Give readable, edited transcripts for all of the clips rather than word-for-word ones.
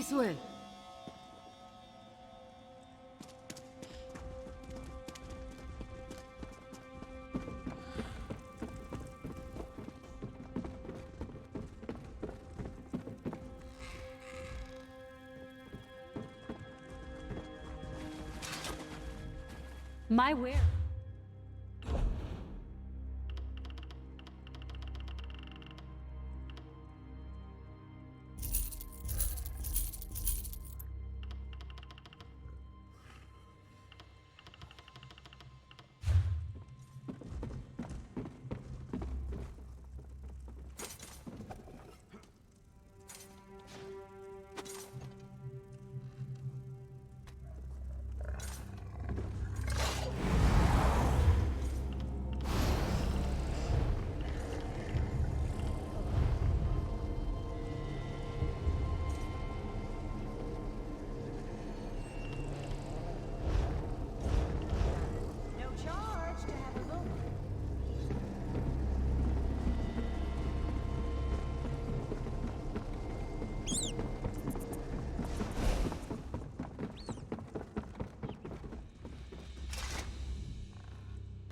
This way. My where?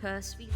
Percival.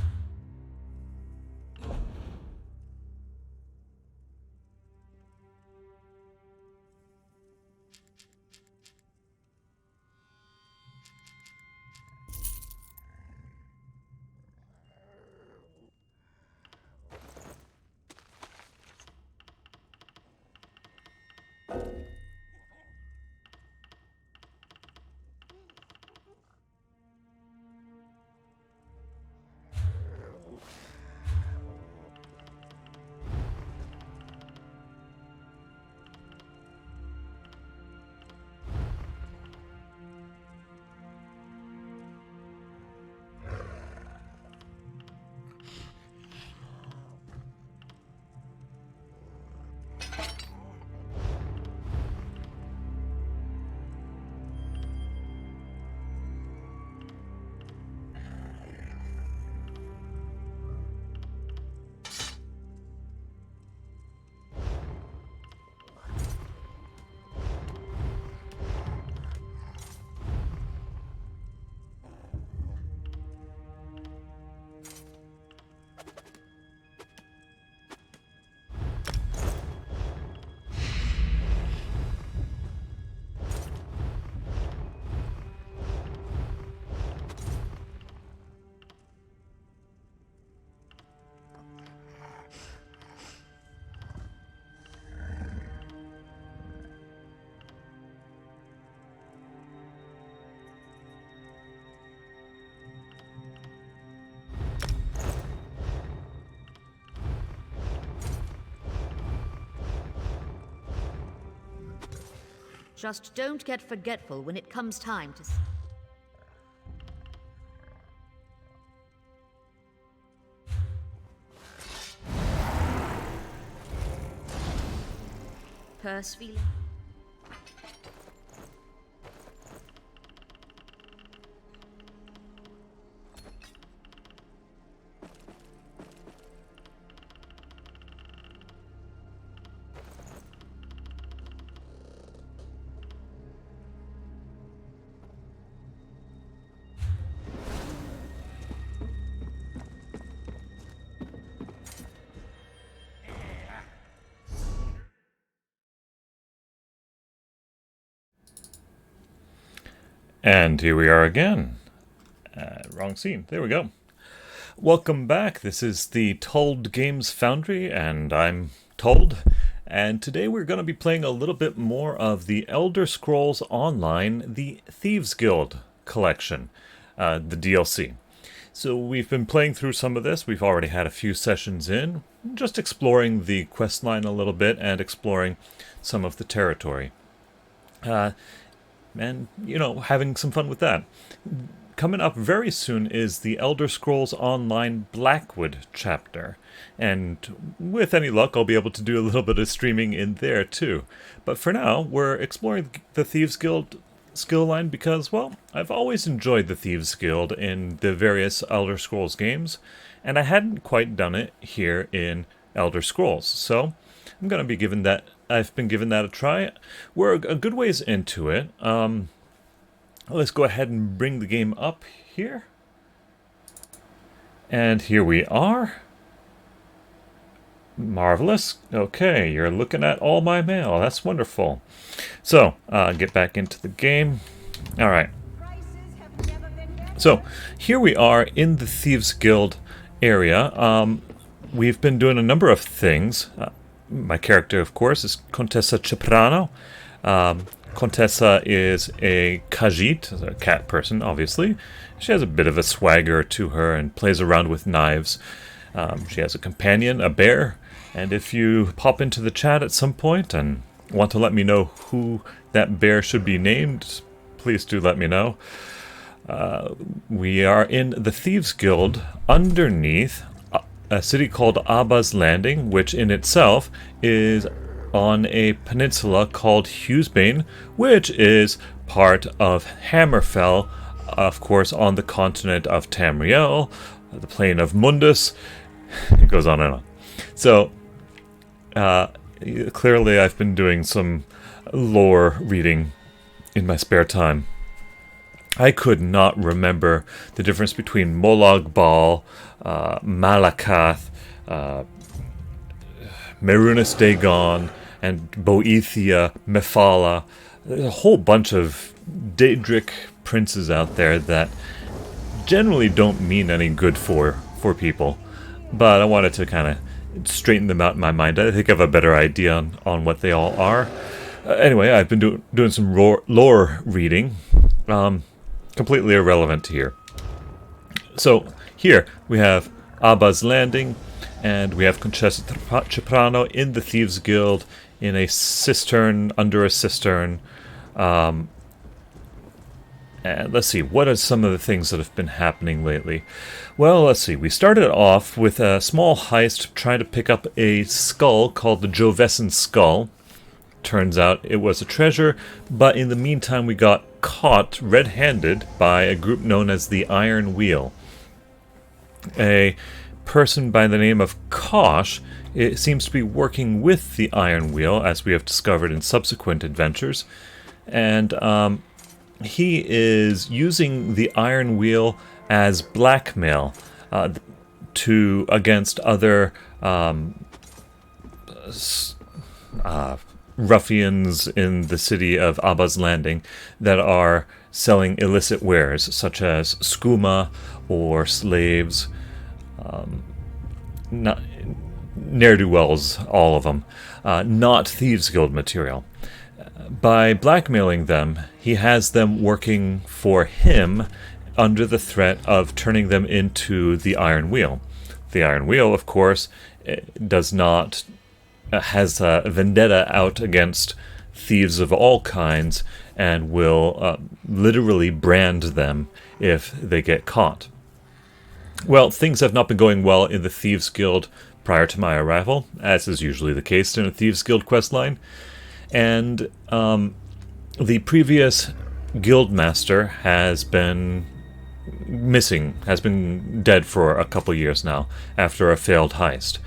Just don't get forgetful when it comes time to... Percival. And here we are again. Wrong scene. There we go. Welcome back. This is the Told Games Foundry, and I'm Told. And today we're going to be playing a little bit more of the Elder Scrolls Online, the Thieves Guild collection, the DLC. So we've been playing through some of this. We've already had a few sessions in, just exploring the questline a little bit and exploring some of the territory. And, you know, having some fun with that. Coming up very soon is the Elder Scrolls Online Blackwood chapter. And with any luck, I'll be able to do a little bit of streaming in there too. But for now, we're exploring the Thieves Guild skill line because, well, I've always enjoyed the Thieves Guild in the various Elder Scrolls games, and I hadn't quite done it here in Elder Scrolls. So I'm going to be giving that I've been giving that a try. We're a good ways into it. Let's go ahead and bring the game up here. And here we are. Marvelous. Okay, you're looking at all my mail. That's wonderful. So, get back into the game. All right. So, here we are in the Thieves Guild area. We've been doing a number of things. My character, of course, is Contessa Ciprano. Contessa is a Khajiit, a cat person, obviously. She has a bit of a swagger to her and plays around with knives. She has a companion, a bear, and if you pop into the chat at some point and want to let me know who that bear should be named, please do let me know. We are in the Thieves Guild underneath a city called Abba's Landing, which in itself is on a peninsula called Hughesbane, which is part of Hammerfell, of course, on the continent of Tamriel, the plane of Mundus. It goes on and on. So, clearly I've been doing some lore reading in my spare time. I could not remember the difference between Molag Bal, Malakath, Merunus Dagon, and Boethia, Mephala. There's a whole bunch of Daedric princes out there that generally don't mean any good for people. But I wanted to kind of straighten them out in my mind. I think I have a better idea on what they all are. Anyway, I've been doing some lore reading. Completely irrelevant here. So, here we have Abba's Landing, and we have Contessa Ciprano in the Thieves Guild, in a cistern, under a cistern. And let's see, what are some of the things that have been happening lately? Well, let's see, we started off with a small heist trying to pick up a skull called the Jovessan Skull. Turns out it was a treasure, but in the meantime we got caught red-handed by a group known as the Iron Wheel. A person by the name of Kosh seems to be working with the Iron Wheel, as we have discovered in subsequent adventures, and he is using the Iron Wheel as blackmail against other ruffians in the city of Abba's Landing that are selling illicit wares, such as skooma or slaves, ne'er-do-wells, all of them, not Thieves Guild material. By blackmailing them, he has them working for him under the threat of turning them into the Iron Wheel. The Iron Wheel, of course, has a vendetta out against thieves of all kinds and will literally brand them if they get caught. Well, things have not been going well in the Thieves Guild prior to my arrival, as is usually the case in a Thieves Guild questline, and the previous guildmaster has been missing, has been dead for a couple years now after a failed heist.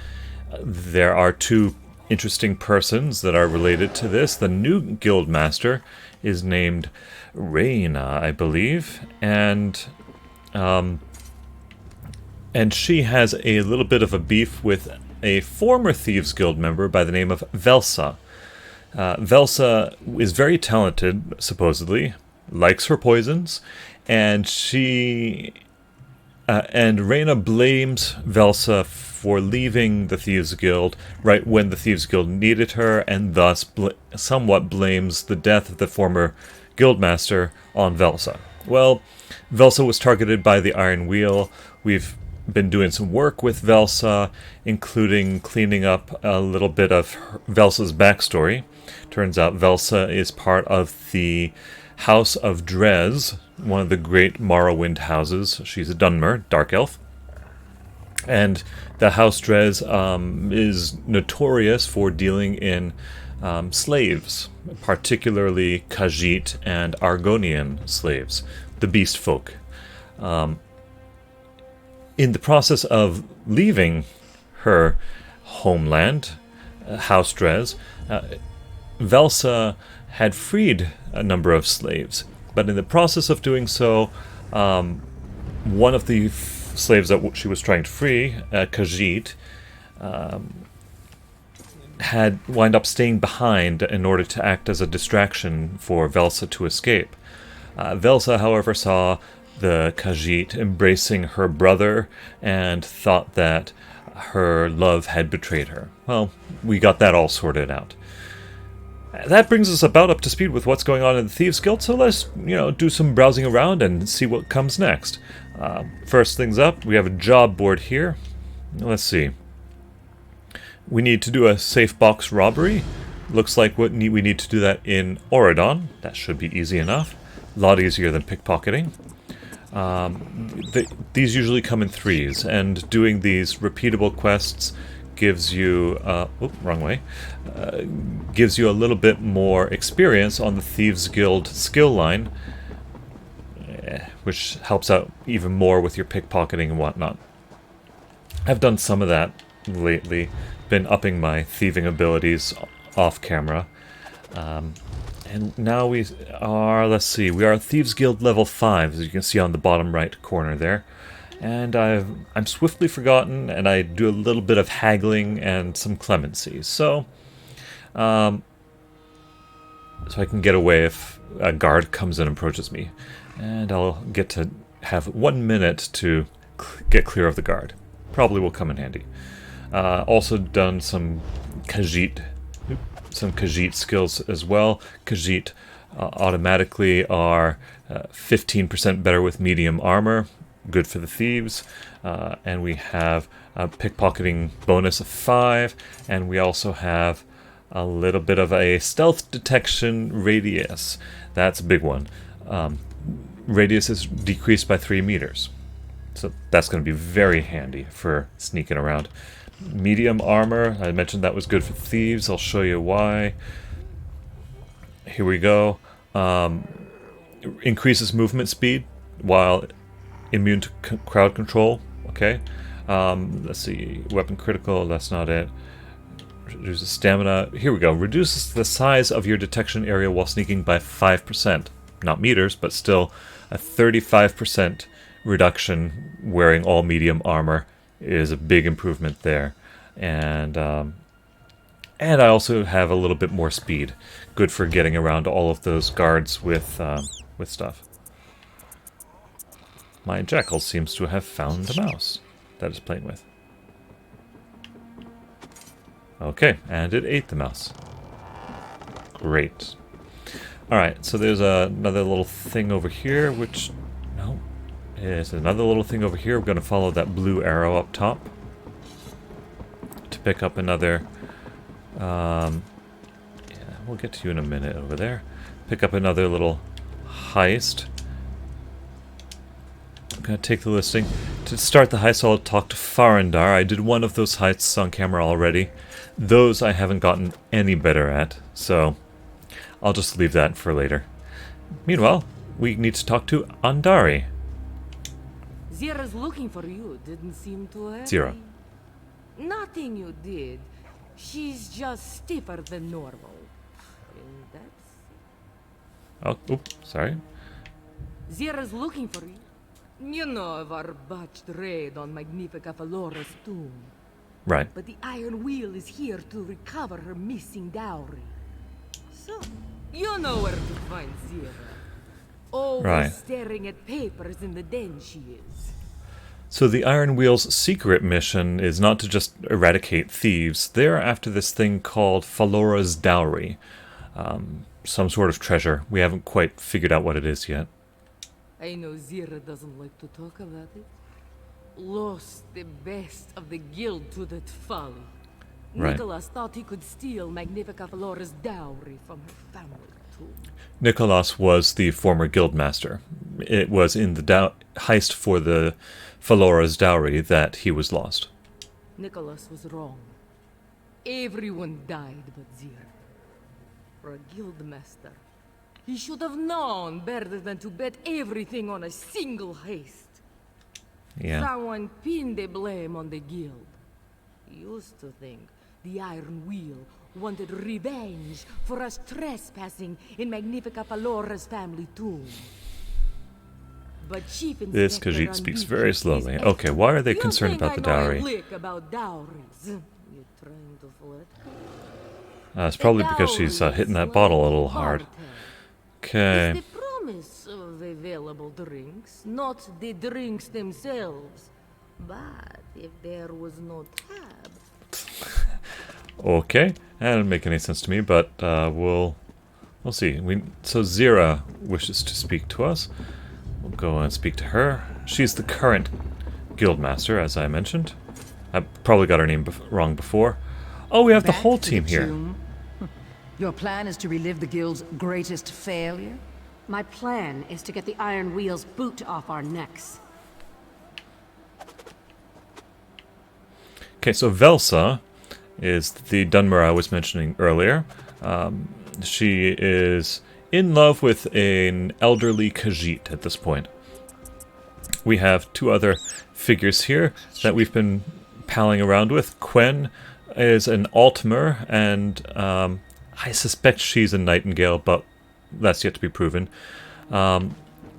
There are two interesting persons that are related to this. The new guildmaster is named Reyna, I believe, and she has a little bit of a beef with a former Thieves Guild member by the name of Velsa. Velsa is very talented, supposedly, likes her poisons, and Reyna blames Velsa for leaving the Thieves Guild right when the Thieves Guild needed her, and thus somewhat blames the death of the former guildmaster on Velsa. Well, Velsa was targeted by the Iron Wheel. We've been doing some work with Velsa, including cleaning up a little bit of Velsa's backstory. Turns out Velsa is part of the House of Drez, one of the great Morrowind houses. She's a Dunmer, dark elf. And the House Drez is notorious for dealing in slaves, particularly Khajiit and Argonian slaves, the beast folk. In the process of leaving her homeland, House Drez, Velsa had freed a number of slaves, but in the process of doing so, one of the slaves that she was trying to free, Khajiit, had wind up staying behind in order to act as a distraction for Velsa to escape. Velsa, however, saw the Khajiit embracing her brother and thought that her love had betrayed her. Well, we got that all sorted out. That brings us about up to speed with what's going on in the Thieves Guild, so let's, do some browsing around and see what comes next. First things up, we have a job board here. Let's see. We need to do a safe box robbery. Looks like we need to do that in Yokudan. That should be easy enough. A lot easier than pickpocketing. These usually come in threes, and doing these repeatable quests gives you gives you a little bit more experience on the Thieves Guild skill line, which helps out even more with your pickpocketing and whatnot. I've done some of that lately, been upping my thieving abilities off camera. And now we are Thieves Guild level 5, as you can see on the bottom right corner there. And I'm swiftly forgotten, and I do a little bit of haggling and some clemency. So I can get away if a guard comes and approaches me. And I'll get to have 1 minute to get clear of the guard. Probably will come in handy. Also done some Khajiit skills as well. Khajiit automatically are 15% better with medium armor, good for the thieves, and we have a pickpocketing bonus of 5, and we also have a little bit of a stealth detection radius. That's a big one. Radius is decreased by 3 meters, so that's going to be very handy for sneaking around. Medium armor, I mentioned that was good for thieves. I'll show you why. Here we go. Increases movement speed while immune to crowd control. Okay. Let's see. Weapon critical, that's not it. Reduces stamina. Here we go. Reduces the size of your detection area while sneaking by 5%. Not meters, but still a 35% reduction wearing all medium armor is a big improvement there. And I also have a little bit more speed. Good for getting around all of those guards with stuff. My jackal seems to have found a mouse that it's playing with. Okay, and it ate the mouse. Great. Alright, so there's another little thing over here, which... No. There's another little thing over here. We're going to follow that blue arrow up top to pick up another... yeah, we'll get to you in a minute over there. Pick up another little heist. I'm going to take the listing. To start the heist, I'll talk to Farandar. I did one of those heists on camera already. Those I haven't gotten any better at, so I'll just leave that for later. Meanwhile, we need to talk to Andari. Zira's looking for you, didn't seem to hurry. Zira. Nothing you did. She's just stiffer than normal. And that's... Oh, oops, sorry. Zira's looking for you. You know of our botched raid on Magnifica Falora's tomb. Right. But the Iron Wheel is here to recover her missing dowry. So, you know where to find Zira. Always Right. staring at papers in the den she is. So the Iron Wheel's secret mission is not to just eradicate thieves. They're after this thing called Falora's dowry. Some sort of treasure. We haven't quite figured out what it is yet. I know Zira doesn't like to talk about it. Lost the best of the guild to that folly. Right. Nicholas thought he could steal Magnifica Falora's dowry from her family too. Nicholas was the former guildmaster. It was in the heist for the Falora's dowry that he was lost. Nicholas was wrong. Everyone died but Zira. For a guildmaster, he should have known better than to bet everything on a single heist. Yeah. Someone pinned the blame on the guild. He used to think the Iron Wheel wanted revenge for us trespassing in Magnifica Falora's family tomb. But Chief This Inspector Khajiit speaks Unbeaten very is slowly. excellent. Okay, why are they You concerned think about I the know a dowry? lick about dowries? You trying to flirt? It's probably because she's hitting that bottle a little hard. Okay. It's the promise of available drinks, not the drinks themselves. But if there was no tab, Okay. That didn't make any sense to me, but we'll see. So Zira wishes to speak to us. We'll go and speak to her. She's the current guildmaster, as I mentioned. I probably got her name wrong before. Oh, we have the Back whole to team the here. tomb? Your plan is to relive the guild's greatest failure? My plan is to get the Iron Wheel's boot off our necks. Okay, so Velsa is the Dunmer I was mentioning earlier. She is in love with an elderly Khajiit at this point. We have two other figures here that we've been palling around with. Quen is an Altmer, and I suspect she's a Nightingale, but that's yet to be proven.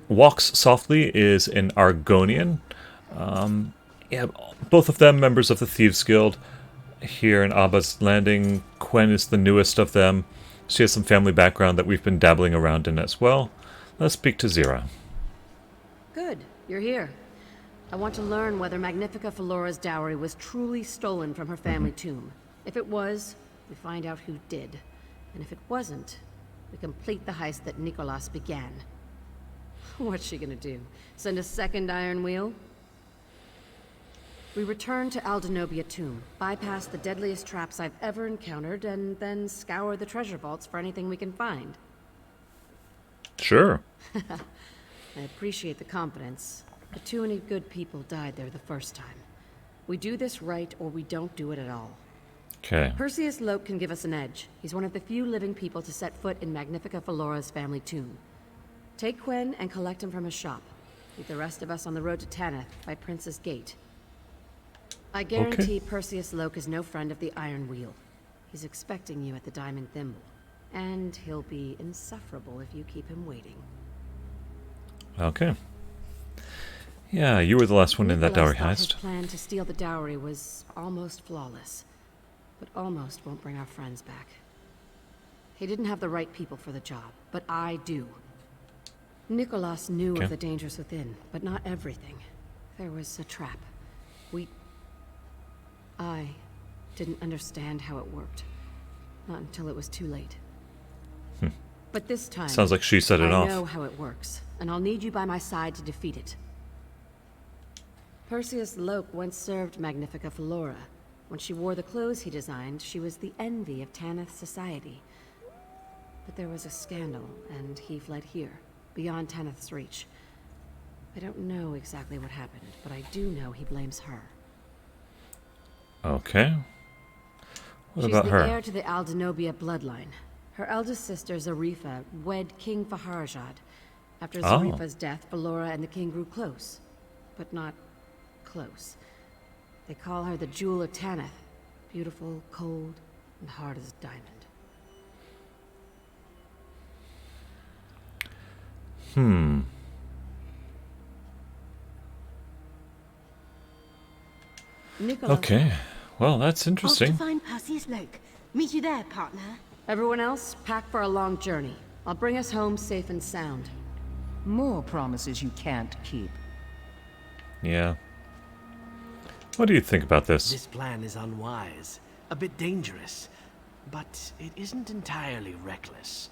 Walks Softly is an Argonian. Yeah, both of them members of the Thieves Guild here in Abba's Landing. Quen is the newest of them. She has some family background that we've been dabbling around in as well. Let's speak to Zira. Good, you're here. I want to learn whether Magnifica Falora's dowry was truly stolen from her family tomb. If it was, we find out who did. And if it wasn't, we complete the heist that Nicolas began. What's she gonna do? Send a second Iron Wheel? We return to Aldenobia Tomb, bypass the deadliest traps I've ever encountered, and then scour the treasure vaults for anything we can find. Sure. I appreciate the confidence, but too many good people died there the first time. We do this right, or we don't do it at all. Okay. Perseus Loke can give us an edge. He's one of the few living people to set foot in Magnifica Falora's family tomb. Take Quen and collect him from his shop. Leave the rest of us on the road to Tanith by Prince's Gate. I guarantee Perseus Loke is no friend of the Iron Wheel. He's expecting you at the Diamond Thimble. And he'll be insufferable if you keep him waiting. Okay. Yeah, you were the last one in that dowry Nicholas thought heist. His plan to steal the dowry was almost flawless. But almost won't bring our friends back. He didn't have the right people for the job, but I do. Nicolas knew of the dangers within, but not everything. There was a trap. I didn't understand how it worked. Not until it was too late. But this time, Sounds like she set it off. I know how it works, and I'll need you by my side to defeat it. Perseus Loke once served Magnifica Falora. When she wore the clothes he designed, she was the envy of Tanith society. But there was a scandal, and he fled here, beyond Tanith's reach. I don't know exactly what happened, but I do know he blames her. Okay. What She's about the her? heir to the Aldenobia bloodline. Her eldest sister, Zarifa, wed King Faharjad. After Zarifa's death, Falora and the king grew close. But not close. They call her the Jewel of Tanith. Beautiful, cold, and hard as a diamond. Nicola. Okay. Well, that's Off to interesting. find Perseus Loke. Meet you there, partner. Everyone else, pack for a long journey. I'll bring us home safe and sound. More promises you can't keep. Yeah. What do you think about this? This plan is unwise, a bit dangerous, but it isn't entirely reckless.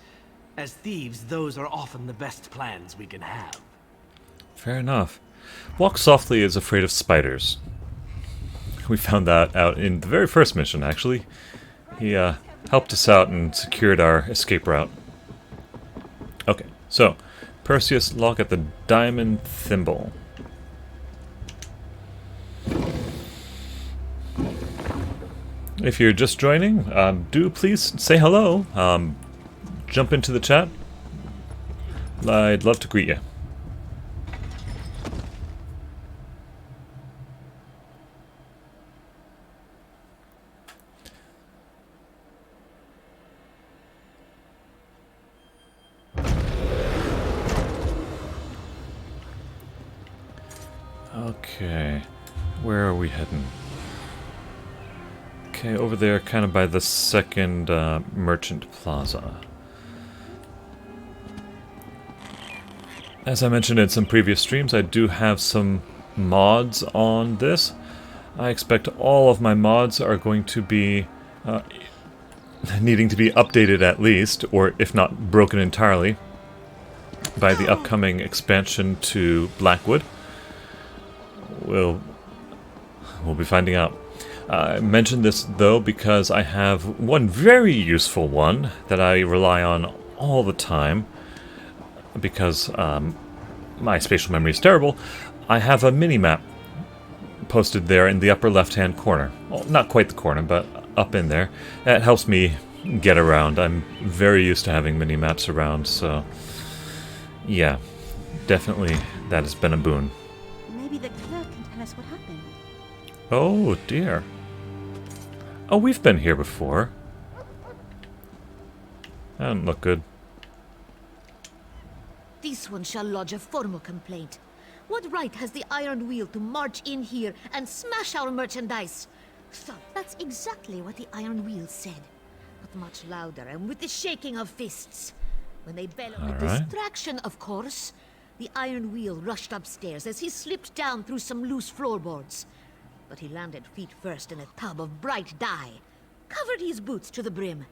As thieves, those are often the best plans we can have. Fair enough. Walk Softly is afraid of spiders. We found that out in the very first mission, actually. He helped us out and secured our escape route. Okay, so Perseus Lock at the Diamond Thimble. If you're just joining, do please say hello. Jump into the chat. I'd love to greet you. Okay. Where are we heading? Okay, over there, kind of by the second merchant plaza. As I mentioned in some previous streams, I do have some mods on this. I expect all of my mods are going to be needing to be updated at least, or if not broken entirely, by the upcoming expansion to Blackwood. We'll be finding out. I mentioned this though because I have one very useful one that I rely on all the time because my spatial memory is terrible. I have a mini-map posted there in the upper left-hand corner. Well, not quite the corner, but up in there. That helps me get around. I'm very used to having mini-maps around, so yeah, definitely that has been a boon. Maybe the clerk can tell us what happened. Oh dear. Oh, we've been here before. That doesn't look good. This one shall lodge a formal complaint. What right has the Iron Wheel to march in here and smash our merchandise? So that's exactly what the Iron Wheel said, but much louder and with the shaking of fists. When they bellowed a distraction, of course, the Iron Wheel rushed upstairs as he slipped down through some loose floorboards. But he landed feet first in a tub of bright dye, covered his boots to the brim.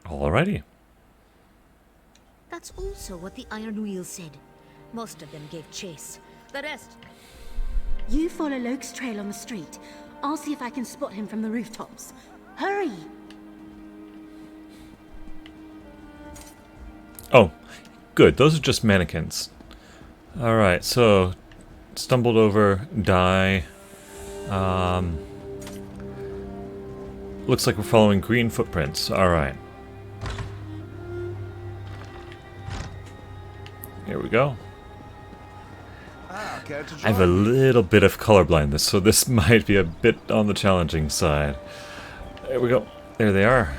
Alrighty. That's also what the Iron Wheel said. Most of them gave chase. The rest... You follow Loke's trail on the street. I'll see if I can spot him from the rooftops. Hurry! Oh, good. Those are just mannequins. Alright, so stumbled over, die. Looks like we're following green footprints. Alright. Here we go. I have a little bit of color blindness, so this might be a bit on the challenging side. There we go. There they are.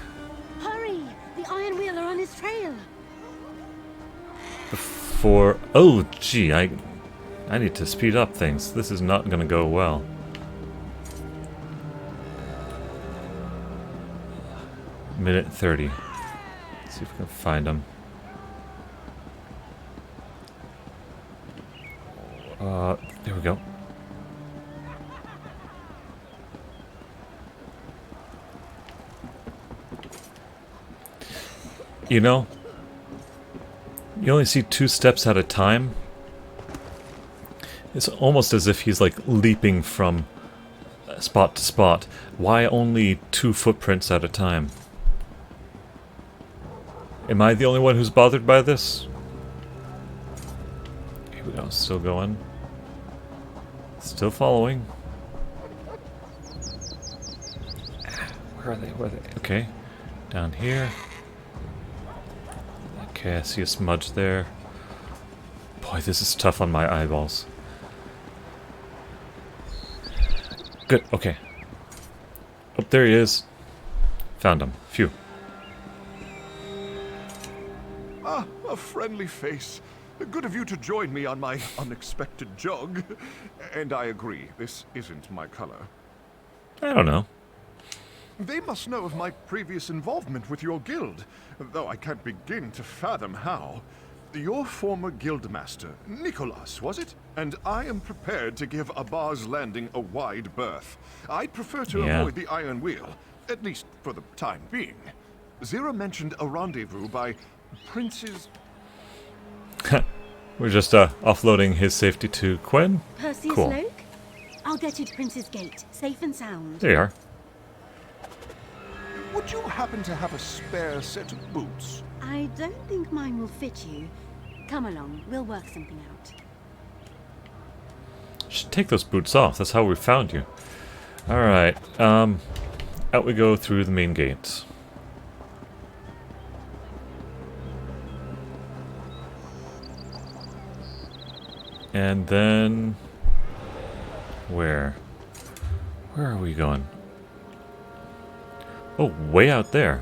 Hurry! The Iron Wheel are on his trail. Oh, gee, I need to speed up things. This is not going to go well. Minute 30. Let's see if we can find them. There we go. You know, you only see 2 steps at a time. It's almost as if he's like leaping from spot to spot. Why only 2 footprints at a time? Am I the only one who's bothered by this? Here we go, still going. Still following. Where are they? Where are they? Okay. Down here. Okay, I see a smudge there. Boy, this is tough on my eyeballs. Good, okay. Oh, there he is. Found him. Phew. Ah, a friendly face. Good of you to join me on my unexpected jog. And I agree, this isn't my color. I don't know. They must know of my previous involvement with your guild, though I can't begin to fathom how. Your former guildmaster, Nicholas, was it? And I am prepared to give Abar's Landing a wide berth. I'd prefer to avoid the Iron Wheel, at least for the time being. Zira mentioned a rendezvous by Prince's... We're just offloading his safety to Quen. Perseus Cool. Loke? I'll get you to Prince's Gate, safe and sound. There you are. Would you happen to have a spare set of boots? I don't think mine will fit you. Come along, we'll work something out. Should take those boots off. That's how we found you. Alright. Out we go through the main gate. And then... Where? Where are we going? Oh, way out there.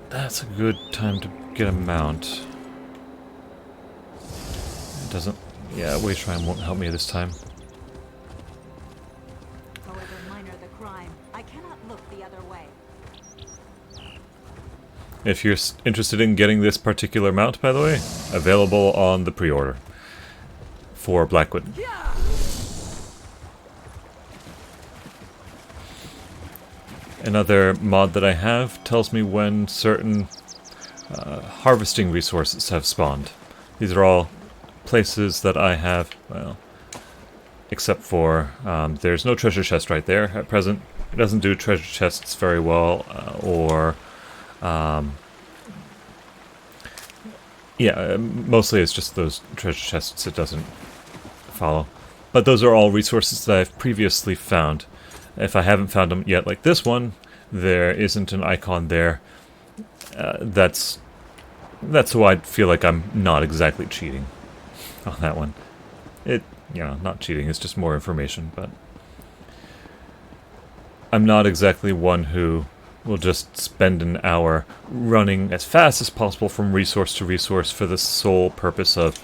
That's a good time to get a mount. It doesn't Yeah, wage shrine won't help me this time. However minor the crime, I cannot look the other way. If you're interested in getting this particular mount, by the way, available on the pre-order for Blackwood. Another mod that I have tells me when certain harvesting resources have spawned. These are all places that I have, well, except for there's no treasure chest right there at present. It doesn't do treasure chests very well, yeah, mostly it's just those treasure chests it doesn't follow. But those are all resources that I've previously found. If I haven't found them yet, like this one, there isn't an icon there. That's why I feel like I'm not exactly cheating on that one. Not cheating, it's just more information, but I'm not exactly one who will just spend an hour running as fast as possible from resource to resource for the sole purpose of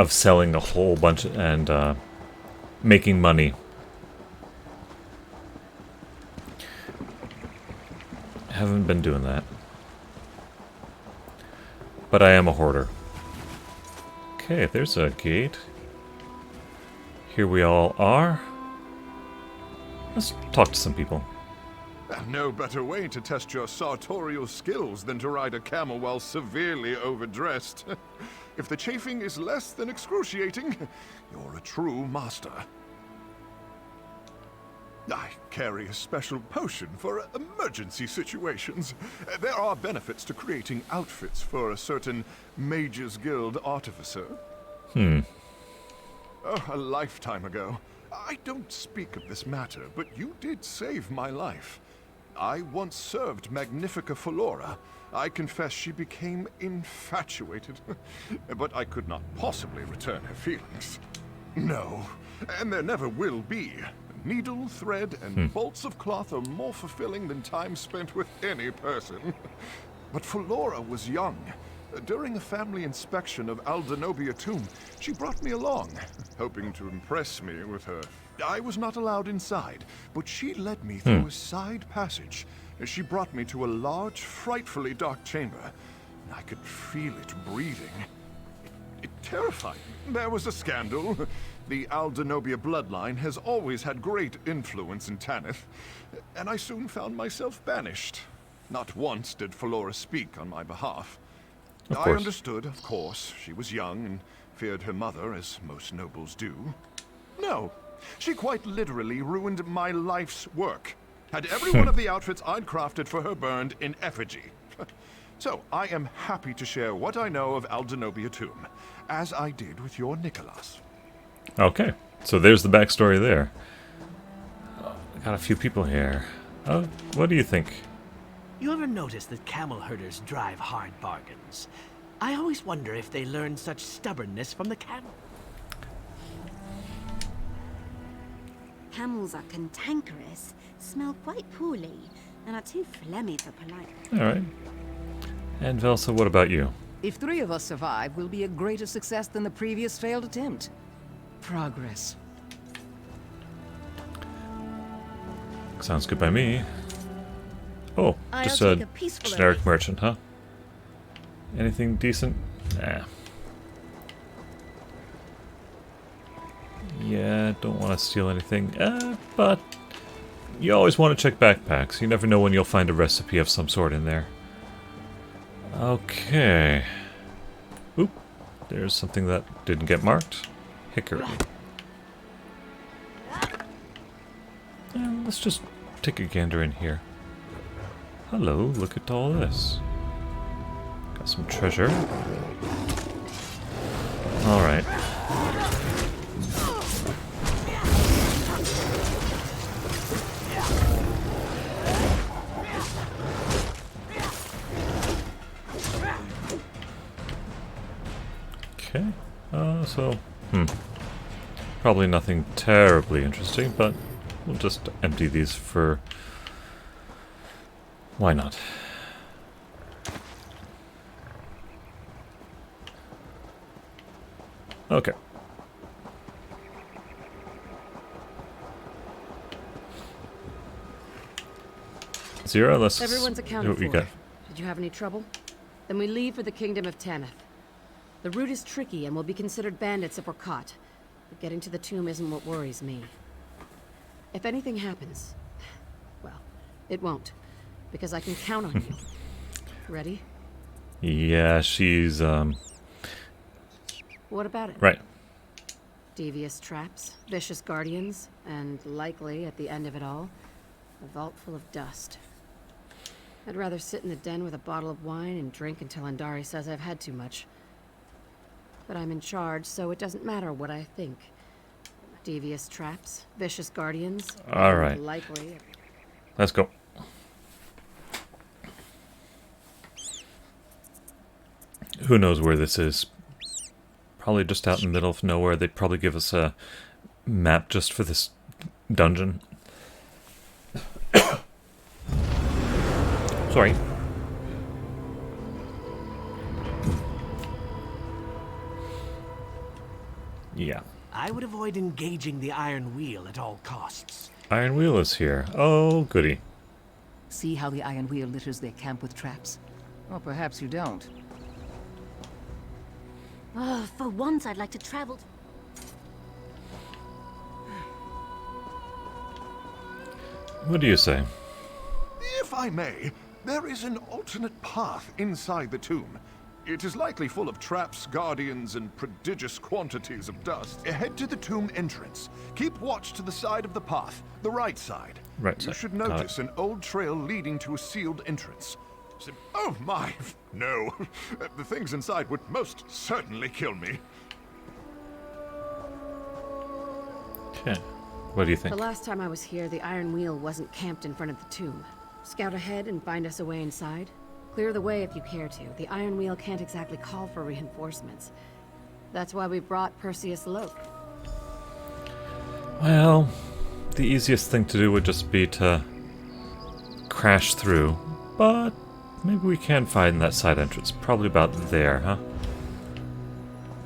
selling a whole bunch and making money. Haven't been doing that. But I am a hoarder. Okay, there's a gate. Here we all are. Let's talk to some people. No better way to test your sartorial skills than to ride a camel while severely overdressed. If the chafing is less than excruciating, you're a true master. I carry a special potion for emergency situations. There are benefits to creating outfits for a certain Mages Guild artificer. Oh, a lifetime ago. I don't speak of this matter, but you did save my life. I once served Magnifica Flora. I confess she became infatuated, but I could not possibly return her feelings. No, and there never will be. Needle, thread, and bolts of cloth are more fulfilling than time spent with any person. But Flora was young. During a family inspection of Aldenobia tomb, she brought me along, hoping to impress me with her. I was not allowed inside, but she led me through a side passage. She brought me to a large, frightfully dark chamber. I could feel it breathing. It terrified me. There was a scandal. The Aldenobia bloodline has always had great influence in Tanith, and I soon found myself banished. Not once did Flora speak on my behalf. I understood, of course. She was young and feared her mother, as most nobles do. No, she quite literally ruined my life's work. Had every one of the outfits I'd crafted for her burned in effigy. So, I am happy to share what I know of Aldenobia tomb, as I did with your Nicholas. Okay, so there's the backstory there. Got a few people here. What do you think? You ever notice that camel herders drive hard bargains? I always wonder if they learn such stubbornness from the camel. Camels are cantankerous, smell quite poorly, and are too phlegmy for polite. Alright. And Velsa, what about you? If 3 of us survive, we'll be a greater success than the previous failed attempt. Progress. Sounds good by me. Oh, I'll just take a a peaceful generic array. merchant, huh? Anything decent? Nah. Yeah, don't want to steal anything. But you always want to check backpacks. You never know when you'll find a recipe of some sort in there. Okay. Oop. There's something that didn't get marked. Hickory. Let's just take a gander in here. Hello, look at all this. Got some treasure. Alright. Okay. Probably nothing terribly interesting, but we'll just empty these for... Why not? Okay. Zero, let's Everyone's see accounted what we for. got. Did you have any trouble? Then we leave for the Kingdom of Tanith. The route is tricky and we'll be considered bandits if we're caught. But getting to the tomb isn't what worries me. If anything happens, well, it won't. Because I can count on you. Ready? Yeah, she's, What about it? right. Devious traps, vicious guardians, and likely, at the end of it all, a vault full of dust. I'd rather sit in the den with a bottle of wine and drink until Andari says I've had too much. But I'm in charge, so it doesn't matter what I think. Devious traps, vicious guardians, All right. and likely... Let's go. Who knows where this is? Probably just out in the middle of nowhere. They'd probably give us a map just for this dungeon. Sorry. Yeah. I would avoid engaging the Iron Wheel at all costs. Iron Wheel is here. Oh, goody. See how the Iron Wheel litters their camp with traps? Or perhaps you don't. Oh, for once I'd like to travel... What do you say? If I may, there is an alternate path inside the tomb. It is likely full of traps, guardians, and prodigious quantities of dust. Head to the tomb entrance. Keep watch to the side of the path, the right side. Right You side. should Got it. notice an old trail leading to a sealed entrance. Oh my! No. The things inside would most certainly kill me. Okay. What do you think? The last time I was here, the Iron Wheel wasn't camped in front of the tomb. Scout ahead and find us a way inside. Clear the way if you care to. The Iron Wheel can't exactly call for reinforcements. That's why we brought Perseus Loke. Well, the easiest thing to do would just be to crash through, but maybe we can find that side entrance. Probably about there, huh?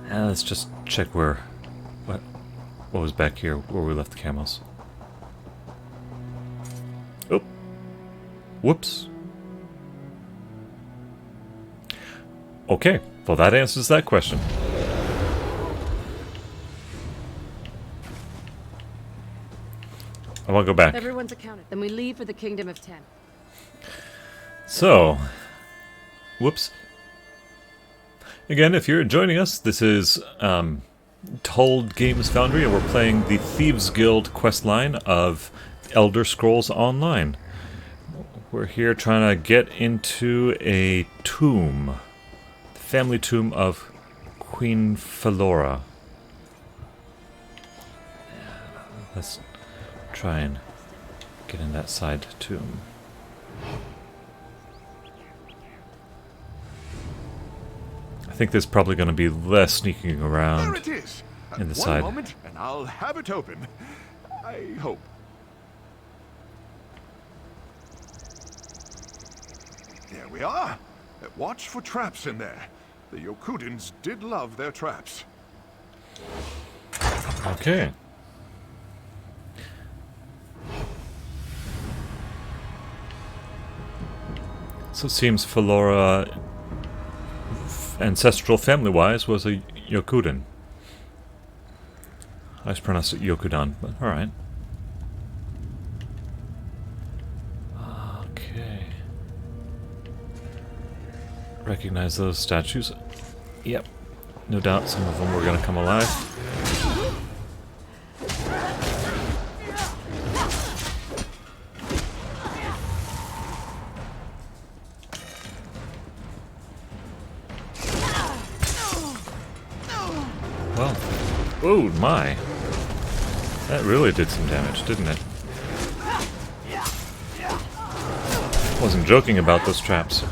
Let's just check what was back here, where we left the camos. Oh. Whoops. Okay, well that answers that question. I want to go back. Everyone's accounted. Then we leave for the Kingdom of Ten. So, whoops. Again, if you're joining us, this is Told Games Foundry, and we're playing the Thieves Guild questline of Elder Scrolls Online. We're here trying to get into a tomb. The family tomb of Queen Felora. Let's try and get in that side tomb. I think there's probably going to be less sneaking There around it is. in the One side. moment, and I'll have it open. I hope. There we are. Watch for traps in there. The Yokudans did love their traps. Okay. So it seems Felora, ancestral family-wise, was a Yokudan. I just pronounced it Yokudan, but alright. Okay. Recognize those statues? Yep. No doubt some of them were going to come alive. Well, oh my. That really did some damage, didn't it? Wasn't joking about those traps.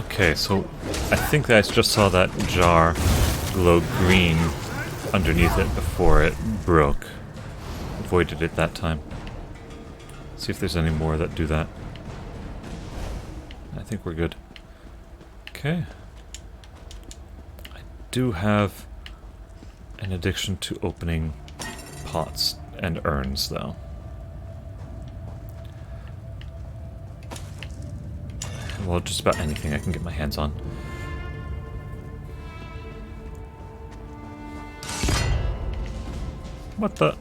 Okay, so I think I just saw that jar glow green underneath it before it broke. avoided it that time. See if there's any more that do that. I think we're good. Okay. I do have an addiction to opening pots and urns, though. Well, just about anything I can get my hands on. What the?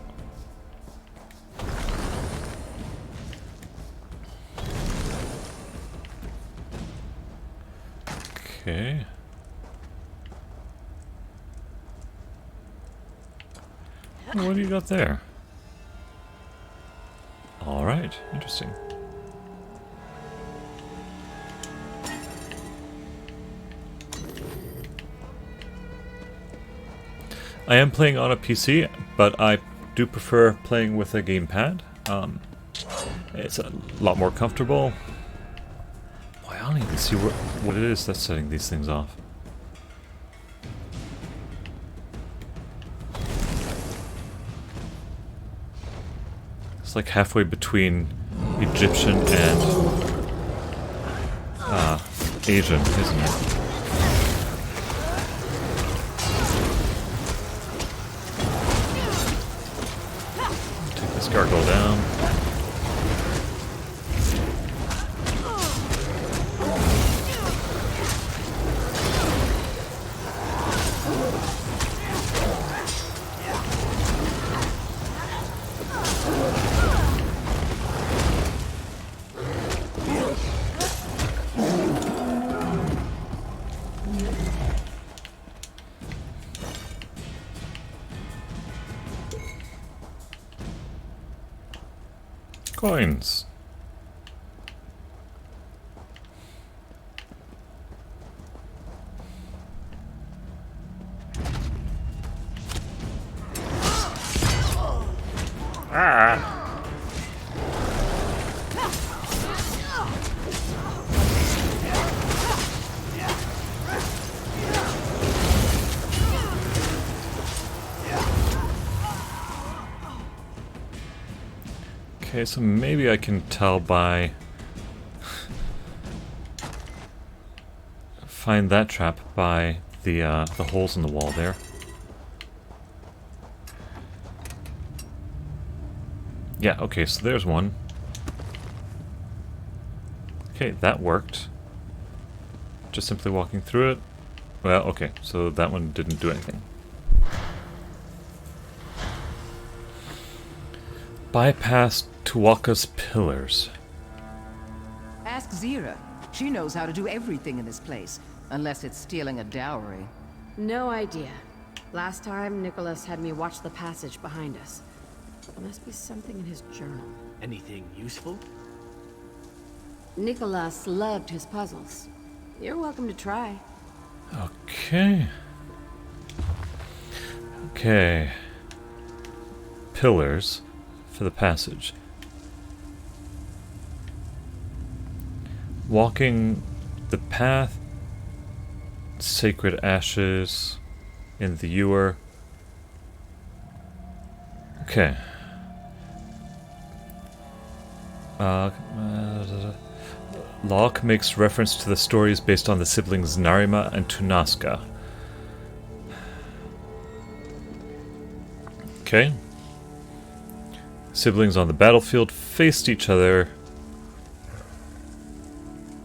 Okay. What do you got there? Alright, interesting. I am playing on a PC, but I do prefer playing with a gamepad. It's a lot more comfortable. Boy, I don't even see what it is that's setting these things off. It's like halfway between Egyptian and Asian, isn't it? Take this gargoyle down. Coins. Ah. Okay, so maybe I can tell by... find that trap by the holes in the wall there. Yeah, okay, so there's one. Okay, that worked. Just simply walking through it. Well, okay, so that one didn't do anything. Bypass Tuwaka's pillars. Ask Zira. She knows how to do everything in this place, unless it's stealing a dowry. No idea. Last time, Nicholas had me watch the passage behind us. There must be something in his journal. Anything useful? Nicholas loved his puzzles. You're welcome to try. Okay. Okay. Pillars for the passage. Walking the path, sacred ashes in the ewer. Okay. Locke makes reference to the stories based on the siblings Narima and Tunaska. Okay. Siblings on the battlefield faced each other.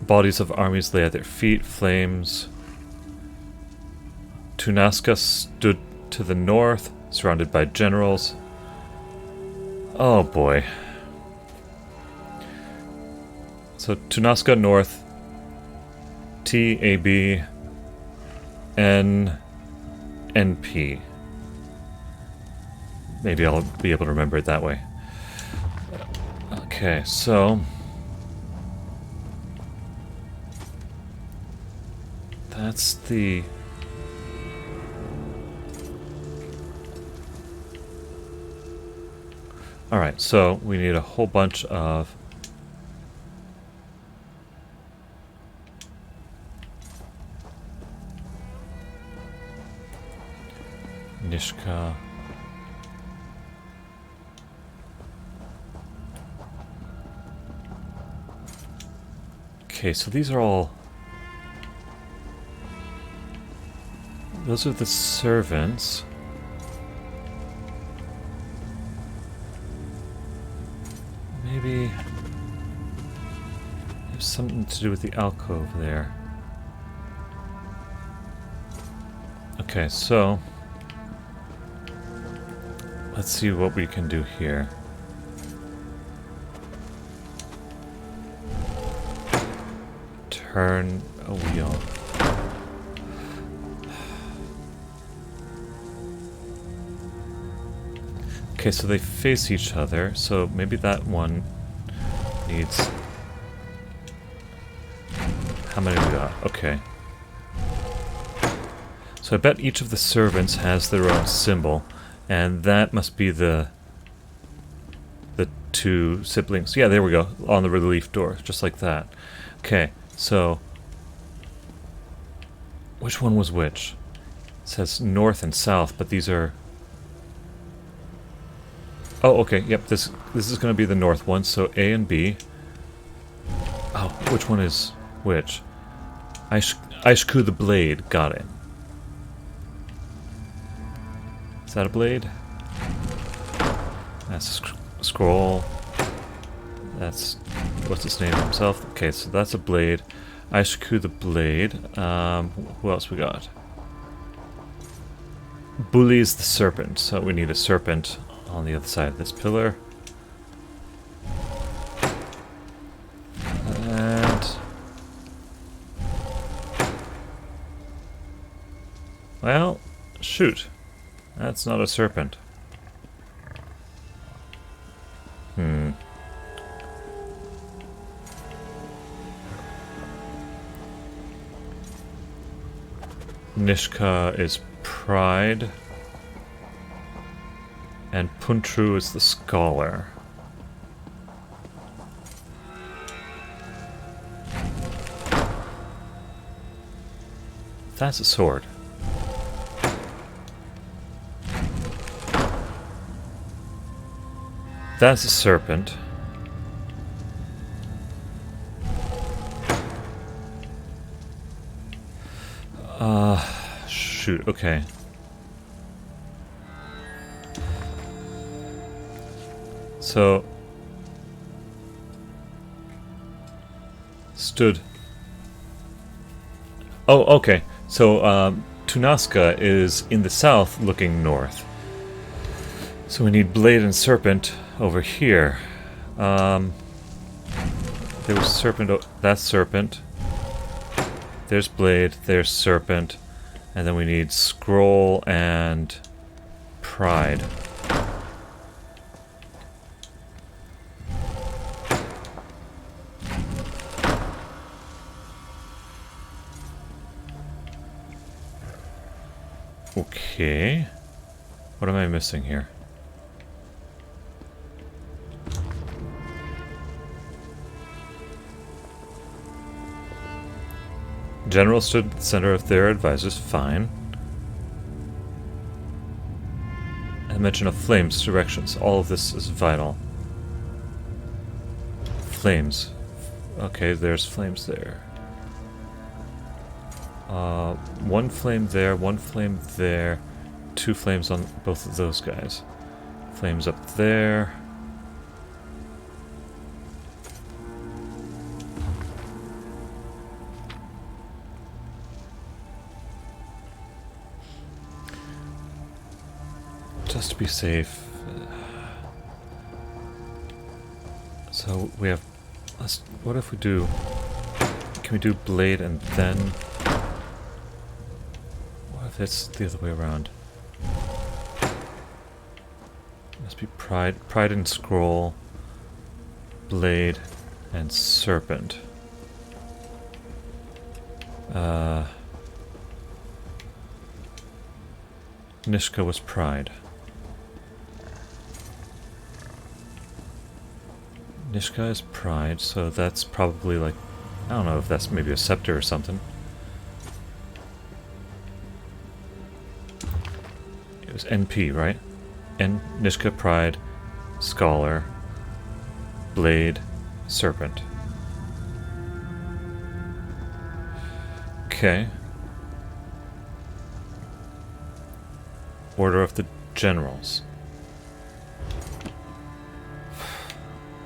Bodies of armies lay at their feet, flames. Tunaska stood to the north, surrounded by generals. Oh boy. So Tunaska north, TAB, NP. Maybe I'll be able to remember it that way. Okay, so that's the... Alright, so we need a whole bunch of... Nishka... Okay, so these are all... Those are the servants. Maybe... There's something to do with the alcove there. Okay, so... Let's see what we can do here. Turn a wheel. Okay, so they face each other, so maybe that one needs... How many we got? Okay. So I bet each of the servants has their own symbol, and that must be the two siblings. Yeah, there we go, on the relief door, just like that. Okay, so... Which one was which? It says north and south, but these are... Oh, okay, yep, this is going to be the north one, so A and B. Oh, which one is which? Aishku the blade, got it. Is that a blade? That's a scroll. That's... What's his name himself? Okay, so that's a blade. Aishku the blade. Who else we got? Bully is the serpent, so we need a serpent on the other side of this pillar. And... Well, shoot. That's not a serpent. Nishka is pride. And Puntru is the scholar. That's a sword. That's a serpent. Shoot, okay. So... Stood. Oh, okay. So, Tunaska is in the south looking north. So we need blade and serpent over here. There was serpent. That's serpent. There's blade. There's serpent. And then we need scroll and pride. Okay. What am I missing here? General stood at the center of their advisors. Fine. I mention of flames, directions. All of this is vital. Flames. Okay, there's flames there. One flame there, one flame there. Two flames on both of those guys. Flames up there. Just to be safe. So we have... what if we do... Can we do blade and then... What if it's the other way around? Must be pride. Pride and scroll. Blade and serpent. Nishka was pride. Nishka is pride, so that's probably like... I don't know if that's maybe a scepter or something. It was NP, right? Nishka, pride, scholar, blade, serpent. Okay. Order of the Generals.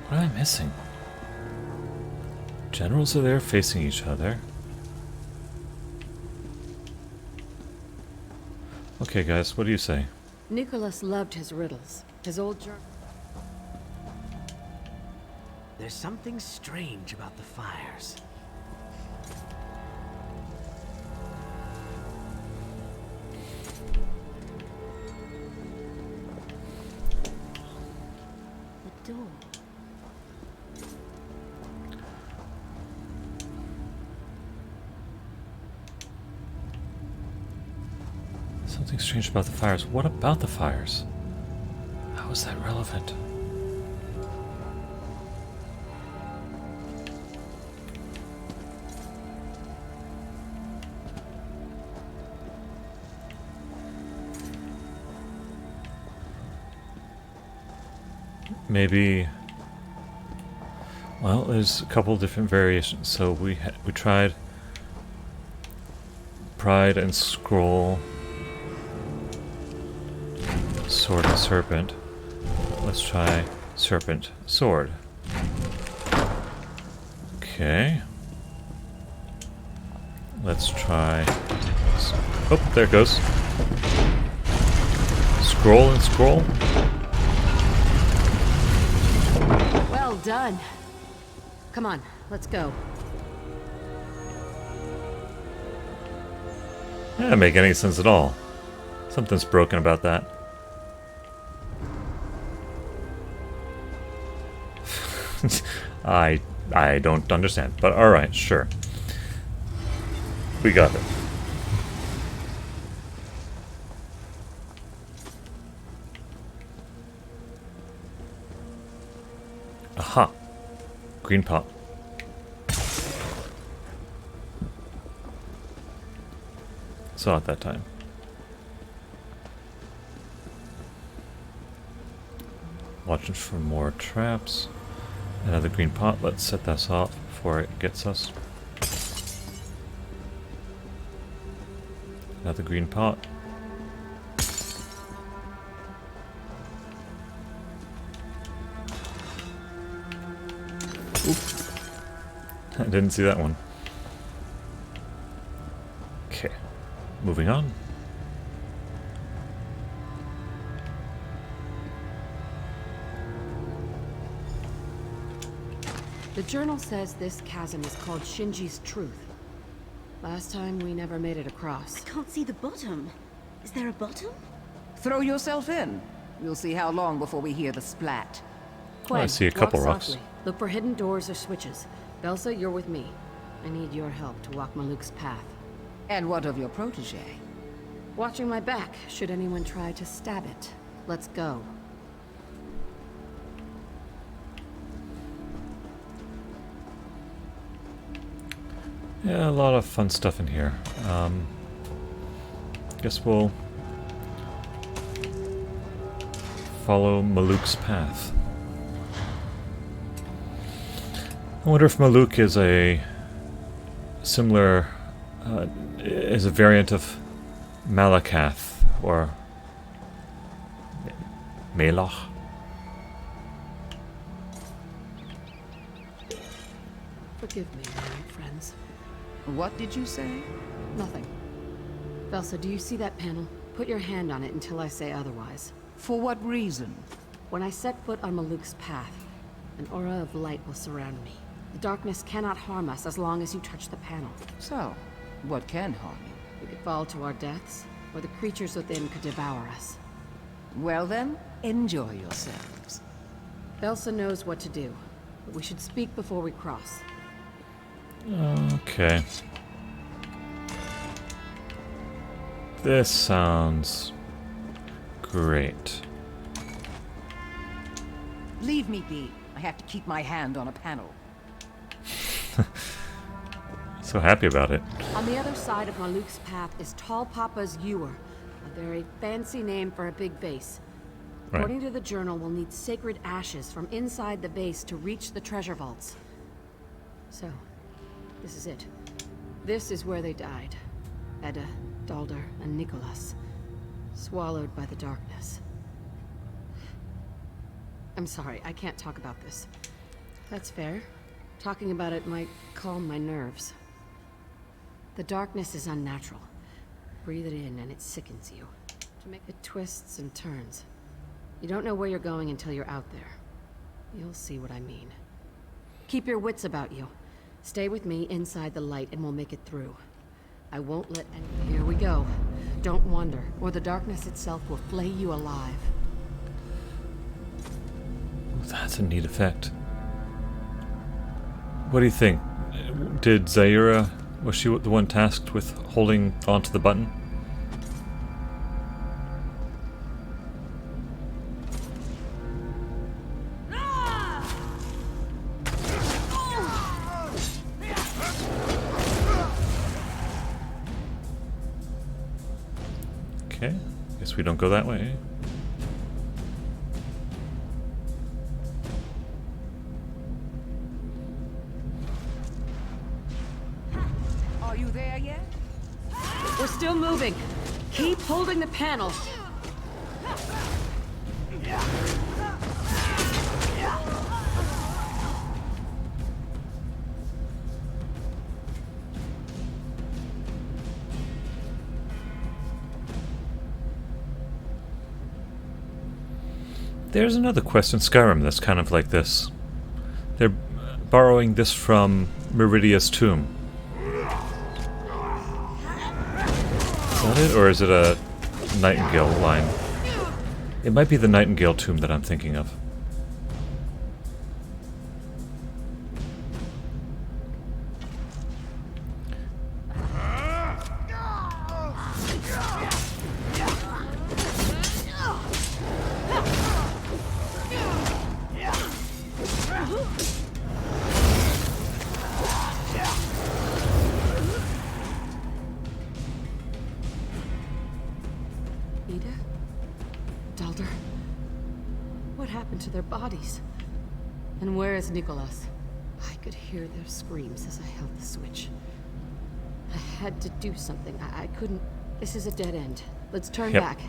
What am I missing? Generals are there facing each other. Okay, guys, what do you say? Nicholas loved his riddles. His old journal. There's something strange about the fires. The door. Something strange about the fires. What about the fires? How is that relevant? Maybe. Well, there's a couple different variations. So we tried Pride and Scroll, Sword and Serpent. Let's try Serpent, Sword. Okay. Let's try. Oh, there it goes. Scroll and Scroll. Well done. Come on, let's go. That doesn't make any sense at all. Something's broken about that. I don't understand, but alright, sure. We got it. Aha. Green pot. Saw it that time. Watching for more traps. Another green pot. Let's set this off before it gets us. Another green pot. Oop. I didn't see that one. Okay. Moving on. The journal says this chasm is called Shinji's Truth. Last time we never made it across. I can't see the bottom. Is there a bottom? Throw yourself in. We'll see how long before we hear the splat. I see a couple walk rocks. softly. Look for hidden doors or switches. Belsa, you're with me. I need your help to walk Maluk's path. And what of your protege? Watching my back, should anyone try to stab it. Let's go. Yeah, a lot of fun stuff in here. Guess we'll follow Maluk's path. I wonder if Maluk is a similar, is a variant of Malakath or Melach. Forgive me, my old friends. What did you say? Nothing. Belsa, do you see that panel? Put your hand on it until I say otherwise. For what reason? When I set foot on Maluk's path, an aura of light will surround me. The darkness cannot harm us as long as you touch the panel. So, what can harm you? We could fall to our deaths, or the creatures within could devour us. Well then, enjoy yourselves. Belsa knows what to do, but we should speak before we cross. Okay. This sounds great. Leave me be. I have to keep my hand on a panel. So happy about it. On the other side of Maluk's path is Tall Papa's Ewer, a very fancy name for a big vase. Right. According to the journal, we'll need sacred ashes from inside the base to reach the treasure vaults. So, this is it. This is where they died. Edda, Dalder, and Nicholas. Swallowed by the darkness. I'm sorry, I can't talk about this. That's fair. Talking about it might calm my nerves. The darkness is unnatural. Breathe it in and it sickens you. It twists and turns. You don't know where you're going until you're out there. You'll see what I mean. Keep your wits about you. Stay with me inside the light and we'll make it through. I won't let any... Here we go. Don't wander, or the darkness itself will flay you alive. That's a neat effect. What do you think? Did Zaira... Was she the one tasked with holding onto the button? Okay, guess we don't go that way. Are you there yet? We're still moving. Keep holding the panel. There's another quest in Skyrim that's kind of like this. They're borrowing this from Meridia's tomb. Is that it, or is it a Nightingale line? It might be the Nightingale tomb that I'm thinking of. Dalder? What happened to their bodies? And where is Nicholas? I could hear their screams as I held the switch. I had to do something. I couldn't... This is a dead end. Let's turn back.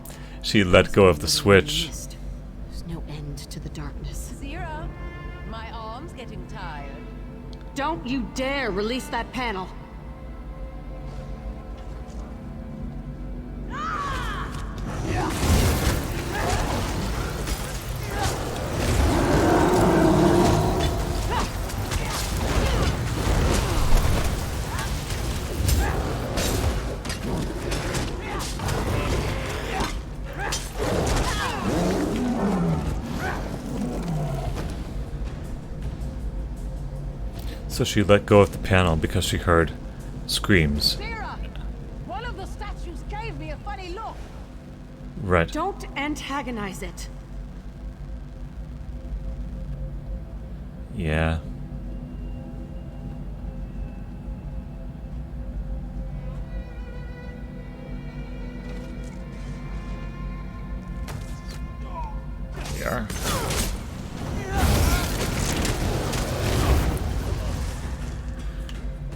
She let go of the switch. There's no end to the darkness. Zira, my arm's getting tired. Don't you dare release that panel! So she let go of the panel because she heard screams. Zira, one of the statues gave me a funny look. Right. Don't antagonize it. Yeah. There we are.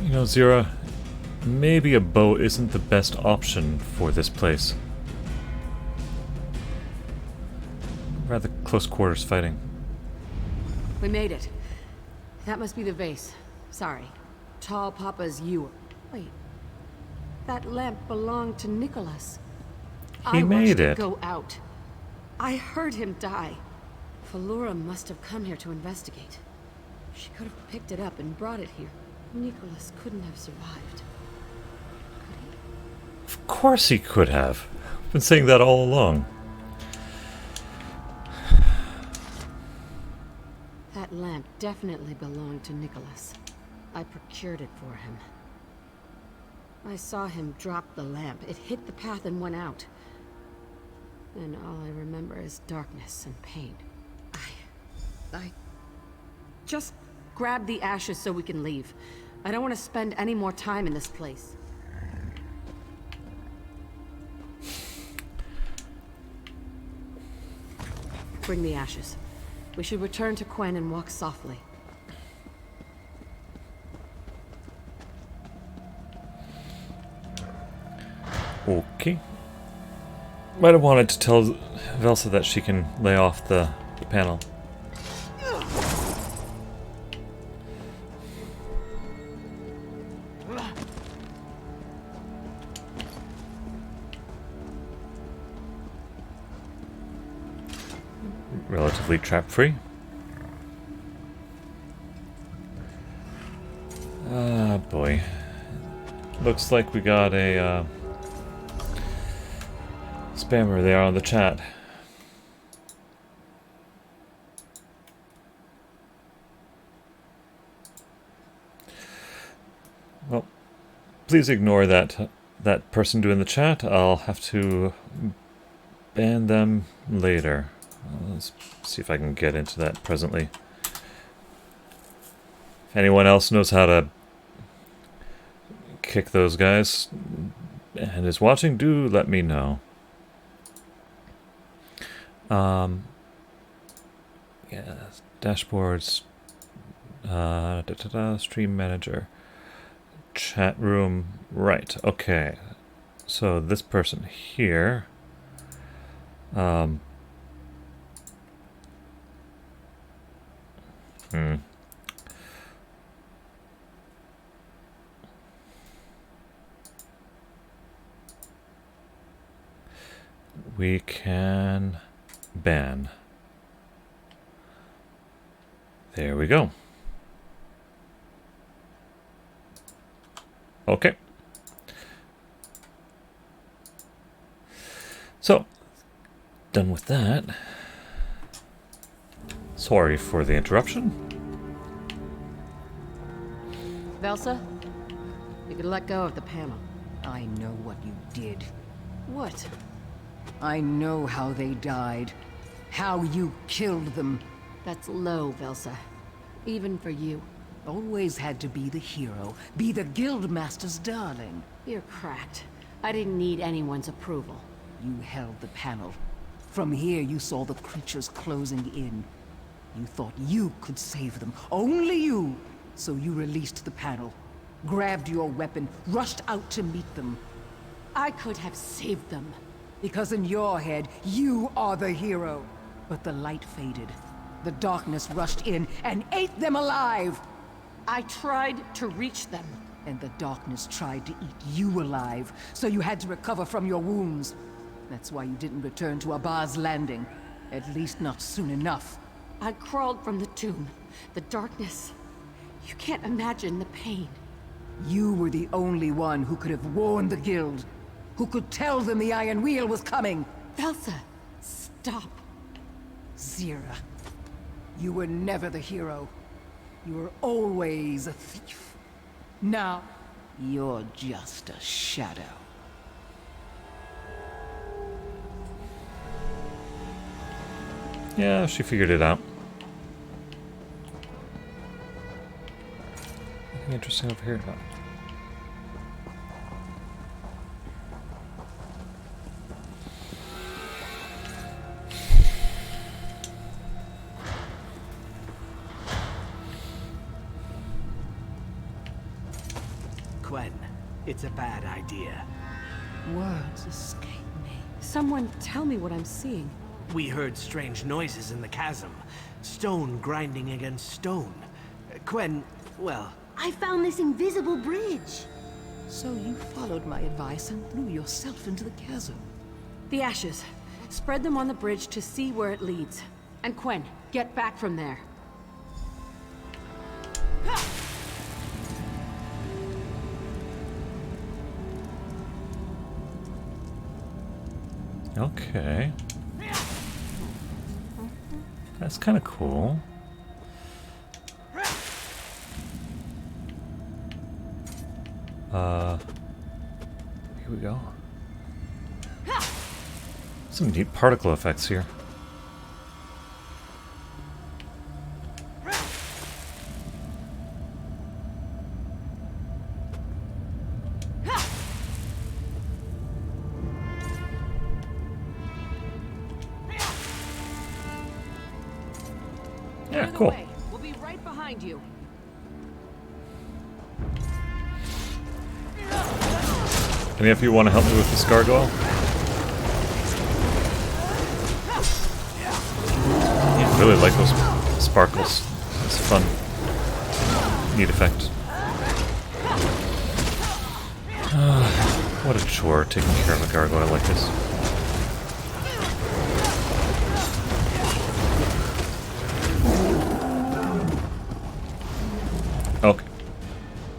You know, Zira, maybe a bow isn't the best option for this place. Rather close quarters fighting. We made it. That must be the vase. Sorry. Tall Papa's ewer. Wait. That lamp belonged to Nicholas. He made it. Go out. I heard him die. Falura must have come here to investigate. She could have picked it up and brought it here. Nicholas couldn't have survived. Could he? Of course he could have. I've been saying that all along. That lamp definitely belonged to Nicholas. I procured it for him. I saw him drop the lamp. It hit the path and went out. And all I remember is darkness and pain. I just grab the ashes so we can leave. I don't want to spend any more time in this place. Bring the ashes. We should return to Quen and walk softly. Okay. Might have wanted to tell Velsa that she can lay off the panel. Relatively trap-free. Ah, boy. Looks like we got a spammer there on the chat. Well, please ignore that person doing the chat. I'll have to ban them later. Let's see if I can get into that presently. If anyone else knows how to kick those guys and is watching, do let me know. Yeah, dashboards, stream manager, chat room, right, okay. So this person here, we can ban. There we go. Okay. So, done with that. Sorry for the interruption. Velsa, you could let go of the panel. I know what you did. What? I know how they died. How you killed them. That's low, Velsa. Even for you. Always had to be the hero. Be the Guildmaster's darling. You're cracked. I didn't need anyone's approval. You held the panel. From here you saw the creatures closing in. You thought you could save them. Only you! So you released the panel. Grabbed your weapon, rushed out to meet them. I could have saved them. Because in your head, you are the hero. But the light faded. The darkness rushed in and ate them alive! I tried to reach them. And the darkness tried to eat you alive, so you had to recover from your wounds. That's why you didn't return to Abba's landing. At least not soon enough. I crawled from the tomb. The darkness. You can't imagine the pain. You were the only one who could have warned the Guild. Who could tell them the Iron Wheel was coming. Velsa, stop. Zira. You were never the hero. You were always a thief. Now, you're just a shadow. Yeah, she figured it out. Anything interesting over here? No. Gwen, it's a bad idea. Words escape me. Someone tell me what I'm seeing. We heard strange noises in the chasm. Stone grinding against stone. Gwen, well... I found this invisible bridge. So you followed my advice and threw yourself into the chasm. The ashes. Spread them on the bridge to see where it leads. And Quen, get back from there. Okay. That's kind of cool. Here we go. Some neat particle effects here. Yeah, cool. We'll be right behind you. Any of you want to help me with this gargoyle? Yeah, I really like those sparkles. It's fun. Neat effect. What a chore taking care of a gargoyle like this. Okay.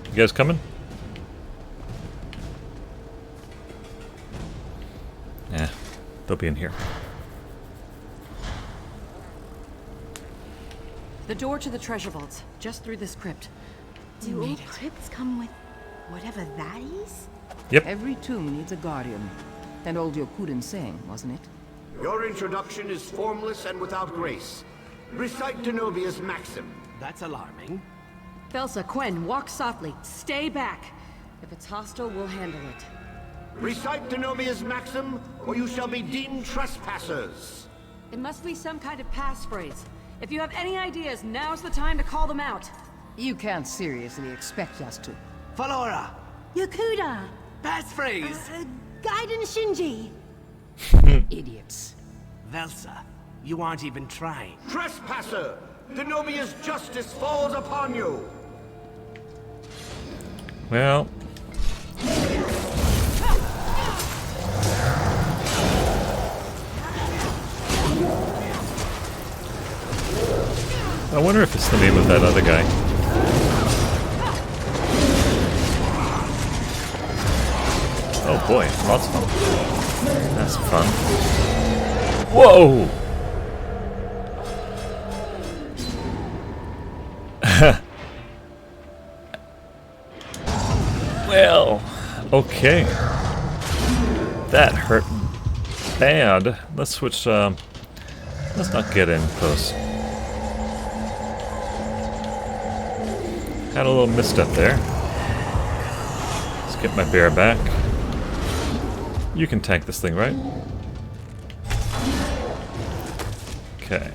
You guys coming? Yeah, they'll be in here. The door to the treasure vaults, just through this crypt. Do all crypts come with whatever that is? Yep. Every tomb needs a guardian. And old Yokudan saying, wasn't it? Your introduction is formless and without grace. Recite Denobia's maxim. That's alarming. Felsa, Quen, walk softly. Stay back. If it's hostile, we'll handle it. Recite Denobia's maxim, or you shall be deemed trespassers. It must be some kind of passphrase. If you have any ideas, now's the time to call them out. You can't seriously expect us to. Falora! Yokuda! Passphrase! Gaiden Shinji! Idiots. Velsa, you aren't even trying. Trespasser! Denobia's justice falls upon you! Well. I wonder if it's the name of that other guy. Oh boy, lots of them. That's fun. Whoa! Well, okay. That hurt bad. Let's switch, let's not get in close. Had a little misstep there. Let's get my bear back. You can tank this thing, right? Okay.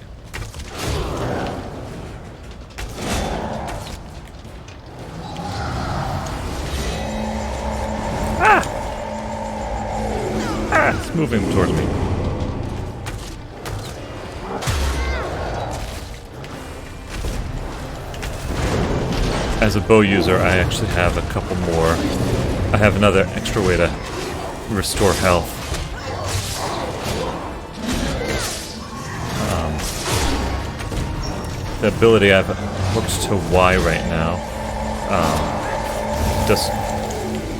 It's moving towards me. As a bow user, I actually have a couple more. I have another extra way to restore health. The ability I've hooked to Y right now does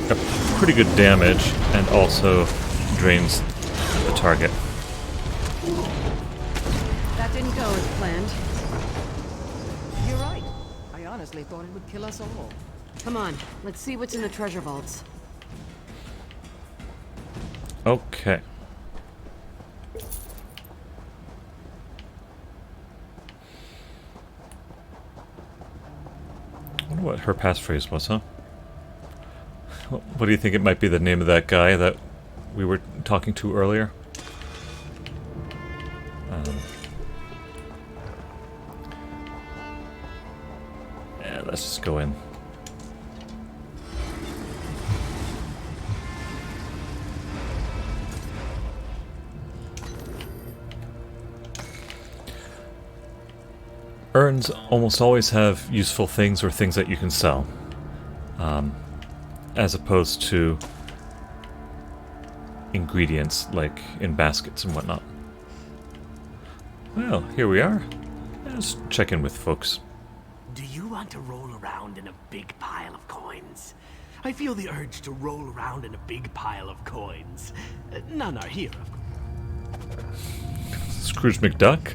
a pretty good damage and also drains the target. That didn't go as planned. You're right. I honestly thought it would kill us all. Come on, let's see what's in the treasure vaults. Okay. I wonder what her passphrase was, huh? What do you think it might be the name of that guy that we were talking to earlier? Yeah, let's just go in. Urns almost always have useful things or things that you can sell, as opposed to ingredients like in baskets and whatnot. Well, here we are. Let's check in with folks. Do you want to roll around in a big pile of coins? I feel the urge to roll around in a big pile of coins. None are here, of course. Scrooge McDuck?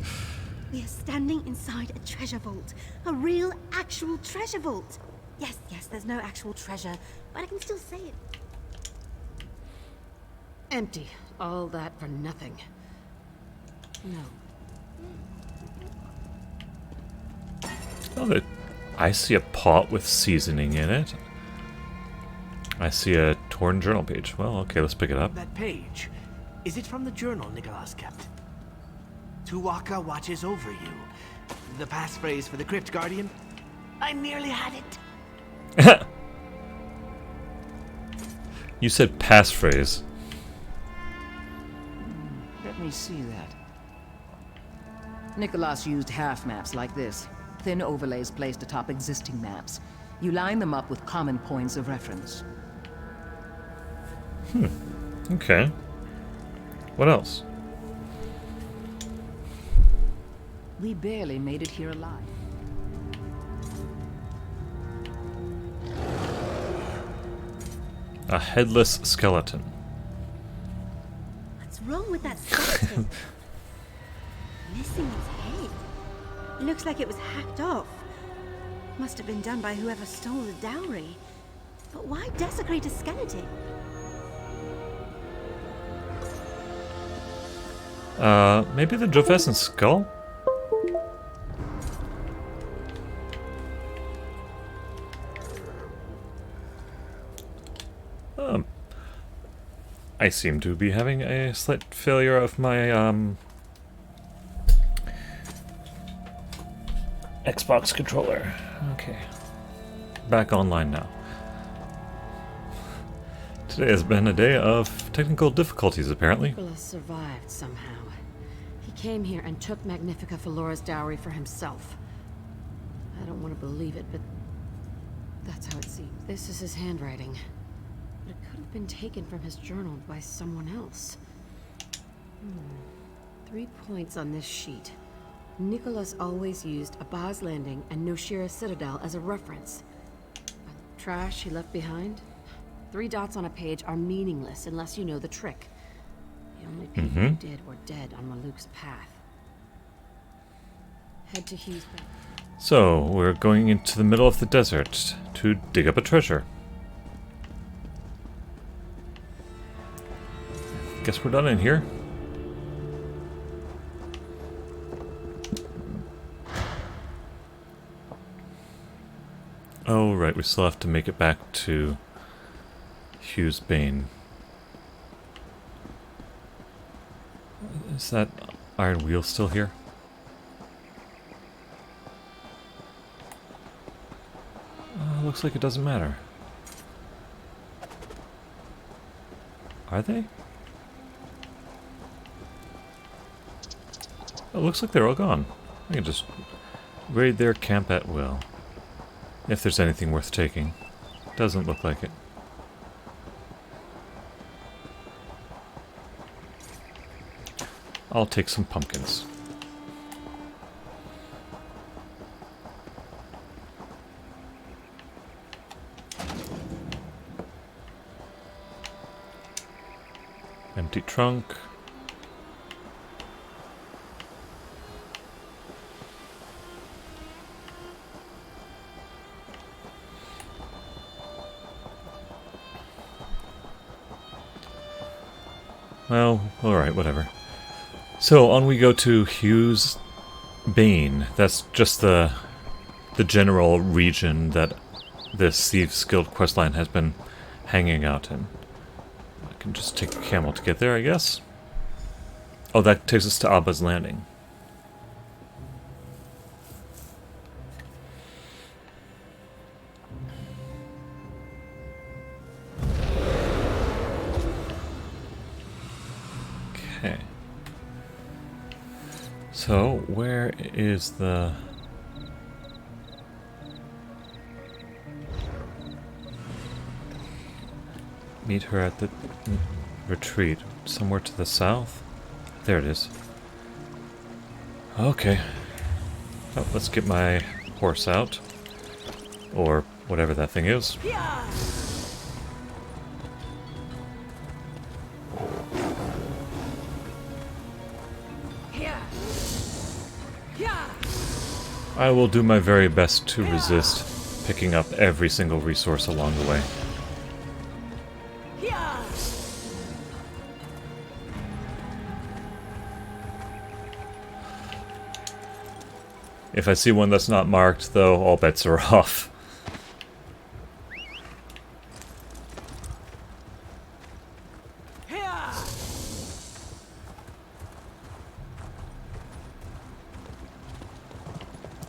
We are standing inside a treasure vault. A real, actual treasure vault. Yes, there's no actual treasure, but I can still say it. Empty. All that for nothing. No. Oh, I see a pot with seasoning in it. I see a torn journal page. Well, okay, let's pick it up. That page, is it from the journal Nicholas kept? Tuwaka watches over you. The passphrase for the crypt guardian? I nearly had it. You said passphrase. Let me see that. Nicholas used half maps like this. Thin overlays placed atop existing maps. You line them up with common points of reference. Okay. What else? We barely made it here alive. A headless skeleton. What's wrong with that skeleton? Missing its head. It looks like it was hacked off. Must have been done by whoever stole the dowry. But why desecrate a skeleton? Maybe the Jovescent skull? I seem to be having a slight failure of my, Xbox controller. Okay. Back online now. Today has been a day of technical difficulties, apparently. Nicholas survived somehow. He came here and took Magnifica Felora's dowry for himself. I don't want to believe it, but that's how it seems. This is his handwriting. But it could have been taken from his journal by someone else. 3 points on this sheet. Nicholas always used Abaz Landing and Noshira Citadel as a reference. But the trash he left behind? 3 dots on a page are meaningless unless you know the trick. The only people who did were dead on Maluk's path. Head to Hughes Bay. So, we're going into the middle of the desert to dig up a treasure. Guess we're done in here. Oh, right, we still have to make it back to Hughes Bane. Is that iron wheel still here? Looks like it doesn't matter. Are they? It looks like they're all gone. I can just raid their camp at will. If there's anything worth taking. Doesn't look like it. I'll take some pumpkins. Empty trunk. Well, alright, whatever. So, on we go to Hughes Bane. That's just the general region that this Thieves Guild questline has been hanging out in. I can just take the camel to get there, I guess. Oh, that takes us to Abba's Landing. Okay. So, where is the... Meet her at the retreat. Somewhere to the south? There it is. Okay. Oh, let's get my horse out. Or whatever that thing is. I will do my very best to resist picking up every single resource along the way. If I see one that's not marked, though, all bets are off.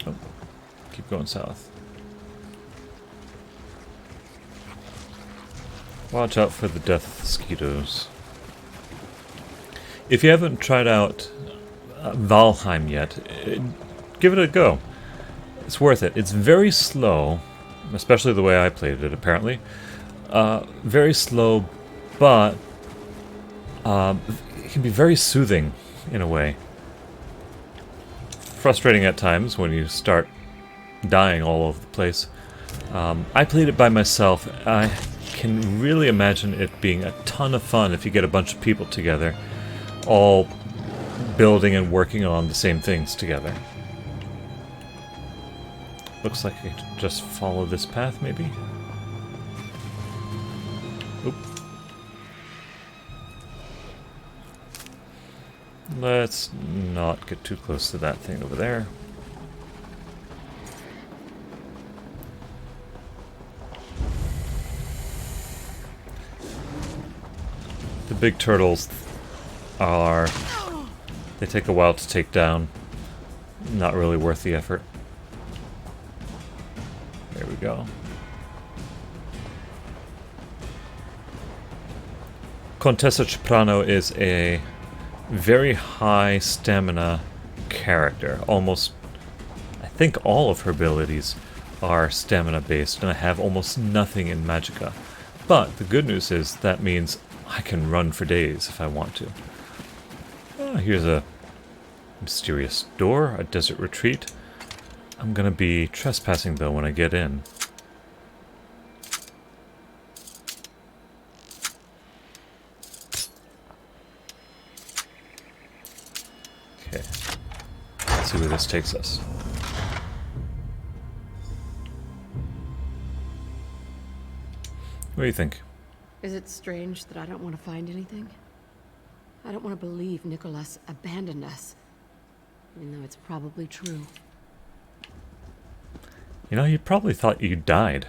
Oh, keep going south. Watch out for the death mosquitoes. If you haven't tried out Valheim yet, give it a go. It's worth it. It's very slow, especially the way I played it, apparently. Very slow, but it can be very soothing in a way. Frustrating at times when you start dying all over the place. I played it by myself. I can really imagine it being a ton of fun if you get a bunch of people together, all building and working on the same things together. Looks like I could just follow this path, maybe? Oop. Let's not get too close to that thing over there. The big turtles are... they take a while to take down. Not really worth the effort. There we go. Contessa Ciprano is a very high stamina character. Almost, I think all of her abilities are stamina based, and I have almost nothing in Magicka. But the good news is that means I can run for days if I want to. Oh, here's a mysterious door, a desert retreat. I'm gonna be trespassing though when I get in. Okay. Let's see where this takes us. What do you think? Is it strange that I don't want to find anything? I don't want to believe Nicholas abandoned us, even though it's probably true. You know, he probably thought you died.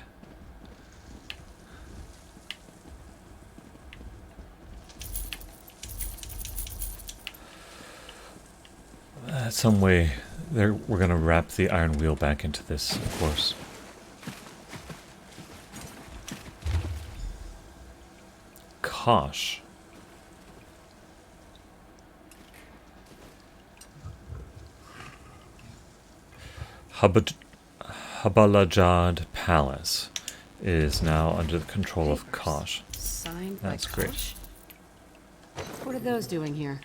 Some way there, we're gonna wrap the iron wheel back into this, of course. Kosh. Habalajad Palace is now under the control of Kosh. Signed That's by great. Kosh? What are those doing here?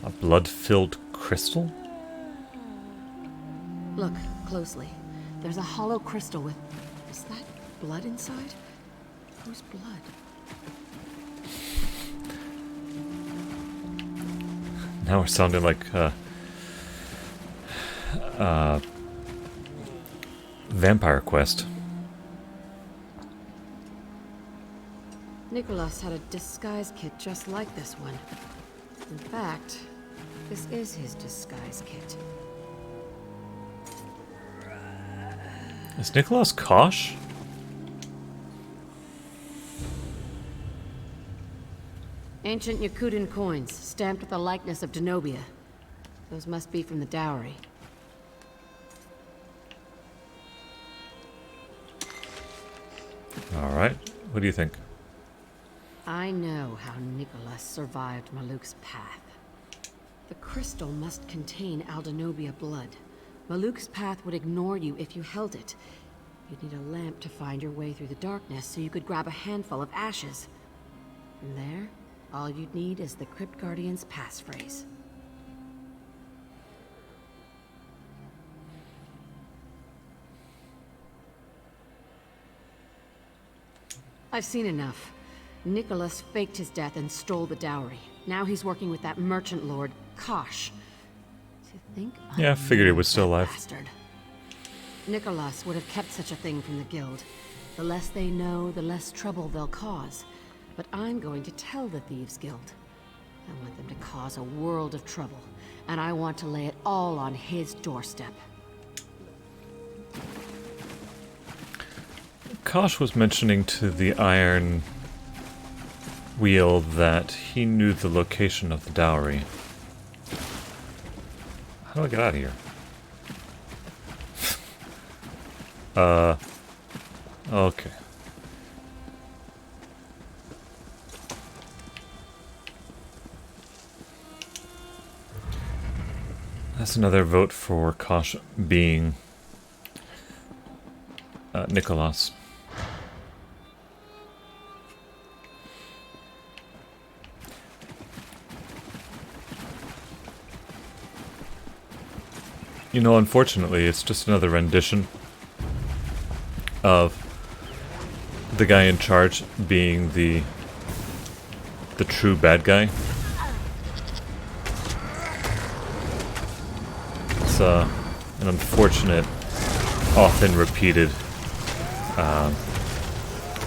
A blood-filled crystal? Look closely. There's a hollow crystal with... is that blood inside? Whose blood? Now we're sounding like Vampire Quest. Nicholas had a disguise kit just like this one. In fact, this is his disguise kit. Is Nicholas Kosh? Ancient Yokudan coins, stamped with the likeness of Denobia. Those must be from the dowry. Alright, what do you think? I know how Nicholas survived Maluk's path. The crystal must contain Aldenobia blood. Maluk's path would ignore you if you held it. You'd need a lamp to find your way through the darkness so you could grab a handful of ashes. From there, all you'd need is the Crypt Guardian's passphrase. I've seen enough. Nicholas faked his death and stole the dowry. Now he's working with that merchant lord, Kosh. To think Yeah, I figured he was still alive. bastard. Nicholas would have kept such a thing from the guild. The less they know, the less trouble they'll cause. But I'm going to tell the Thieves Guild. I want them to cause a world of trouble, and I want to lay it all on his doorstep. Kosh was mentioning to the Iron wheel that he knew the location of the dowry. How do I get out of here? Okay. That's another vote for caution being Nicholas. You know, unfortunately, it's just another rendition of the guy in charge being the true bad guy. It's an unfortunate, often repeated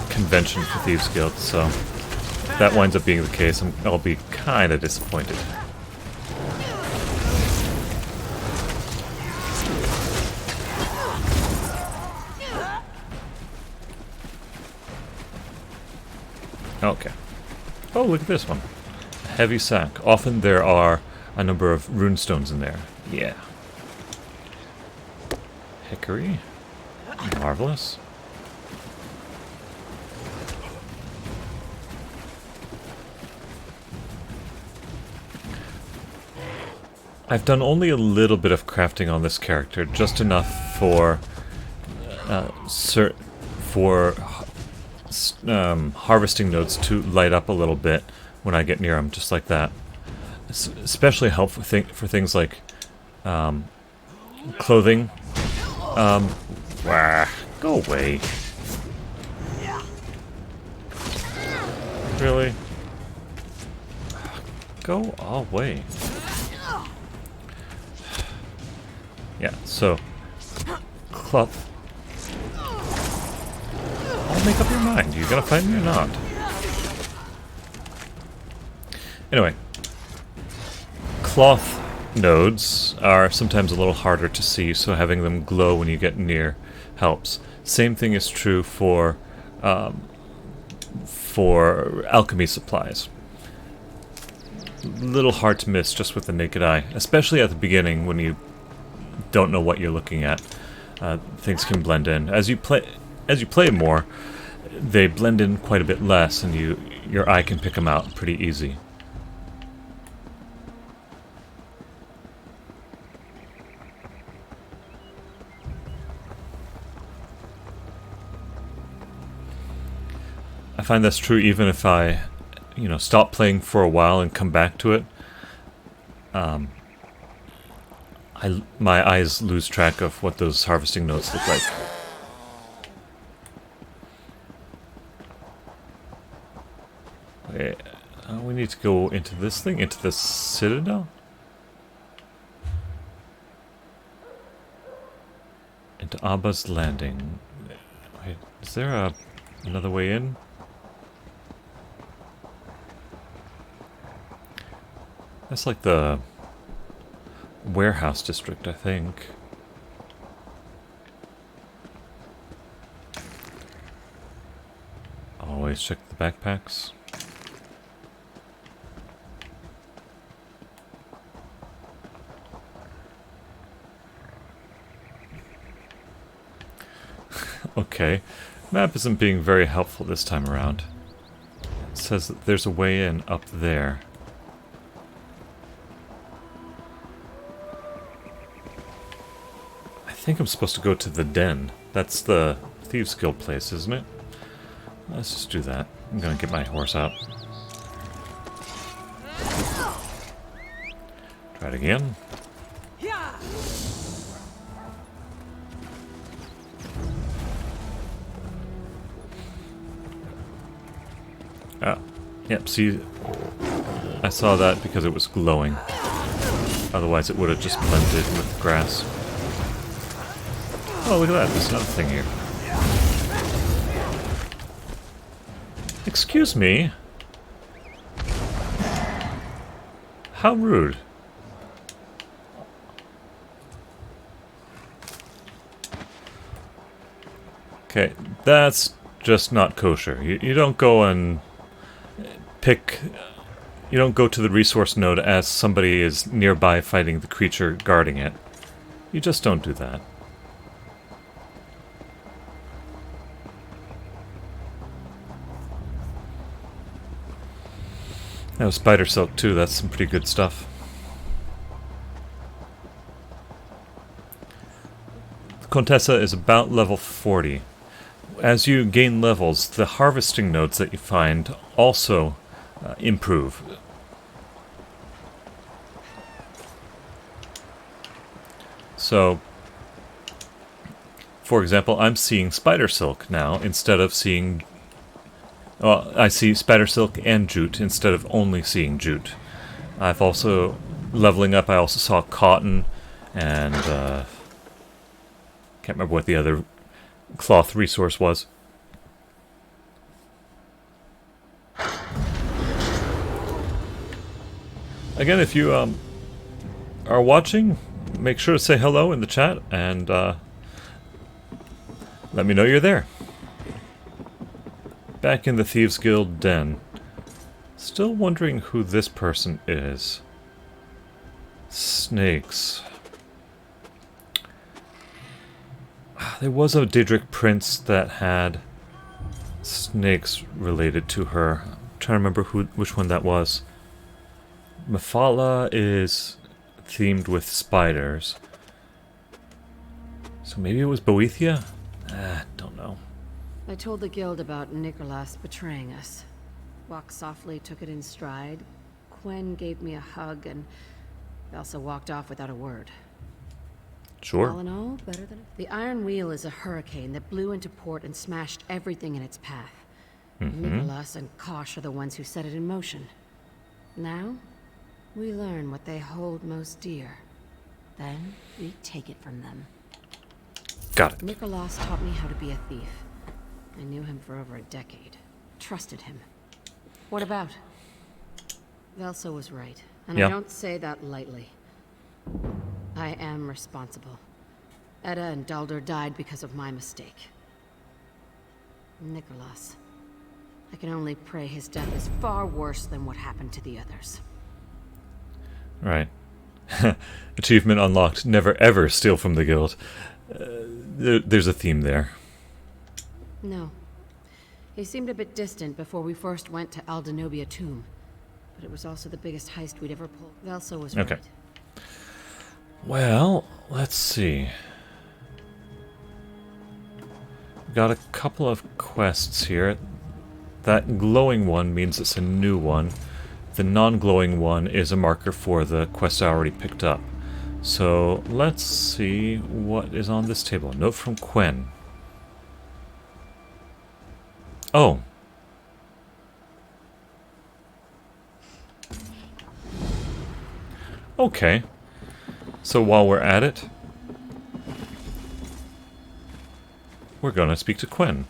convention for Thieves Guild, so if that winds up being the case, I'll be kind of disappointed. Okay. Oh, look at this one. A heavy sack. Often there are a number of runestones in there. Yeah. Hickory. Marvelous. I've done only a little bit of crafting on this character, just enough for harvesting nodes to light up a little bit when I get near them, just like that. It's especially helpful for things like clothing. Go away. Really? Go away. Yeah, so cloth. I'll make up your mind. You gonna fight me or not? Anyway, cloth nodes are sometimes a little harder to see, so having them glow when you get near helps. Same thing is true for alchemy supplies. Little hard to miss just with the naked eye, especially at the beginning when you don't know what you're looking at. Things can blend in. As you play more, they blend in quite a bit less, and your eye can pick them out pretty easy. I find that's true even if I, stop playing for a while and come back to it. My eyes lose track of what those harvesting nodes look like. Wait, we need to go into this thing, into the citadel? Into Abba's Landing. Wait, is there another way in? That's like the warehouse district, I think. Always check the backpacks. Okay, map isn't being very helpful this time around. It says that there's a way in up there. I think I'm supposed to go to the den. That's the Thieves Guild place, isn't it? Let's just do that. I'm gonna get my horse out. Try it again. Ah, yep, see, I saw that because it was glowing. Otherwise it would have just blended with the grass. Oh, look at that, there's another thing here. Excuse me? How rude. Okay, that's just not kosher. You don't go and pick... You don't go to the resource node as somebody is nearby fighting the creature guarding it. You just don't do that. Now spider silk too, that's some pretty good stuff. The Contessa is about level 40. As you gain levels, the harvesting nodes that you find also improve. So, for example, I'm seeing spider silk now instead of seeing... Well, I see spider silk and jute instead of only seeing jute. I've also, leveling up, I also saw cotton and, can't remember what the other cloth resource was. Again, if you are watching, make sure to say hello in the chat and let me know you're there. Back in the Thieves Guild den. Still wondering who this person is. Snakes. There was a Daedric prince that had snakes related to her. I'm trying to remember which one that was. Mephala is themed with spiders. So maybe it was Boethia? Don't know. I told the guild about Nicholas betraying us. Walked softly, took it in stride. Quen gave me a hug, and Elsa walked off without a word. Sure. All in all, better than... The Iron Wheel is a hurricane that blew into port and smashed everything in its path. Nicholas and Kosh are the ones who set it in motion. Now, we learn what they hold most dear. Then, we take it from them. Got it. Nicholas taught me how to be a thief. I knew him for over a decade. Trusted him. What about? Velsa was right, and Yeah. I don't say that lightly. I am responsible. Edda and Dalder died because of my mistake. Nicholas. I can only pray his death is far worse than what happened to the others. Right. Achievement unlocked. Never ever steal from the guild. There's a theme there. No. He seemed a bit distant before we first went to Aldenobia Tomb. But it was also the biggest heist we'd ever pulled. Velsa was Okay. right. Well, let's see. Got a couple of quests here. That glowing one means it's a new one. The non-glowing one is a marker for the quest I already picked up. So let's see what is on this table. Note from Quen. Oh. Okay. So while we're at it, we're gonna speak to Quen.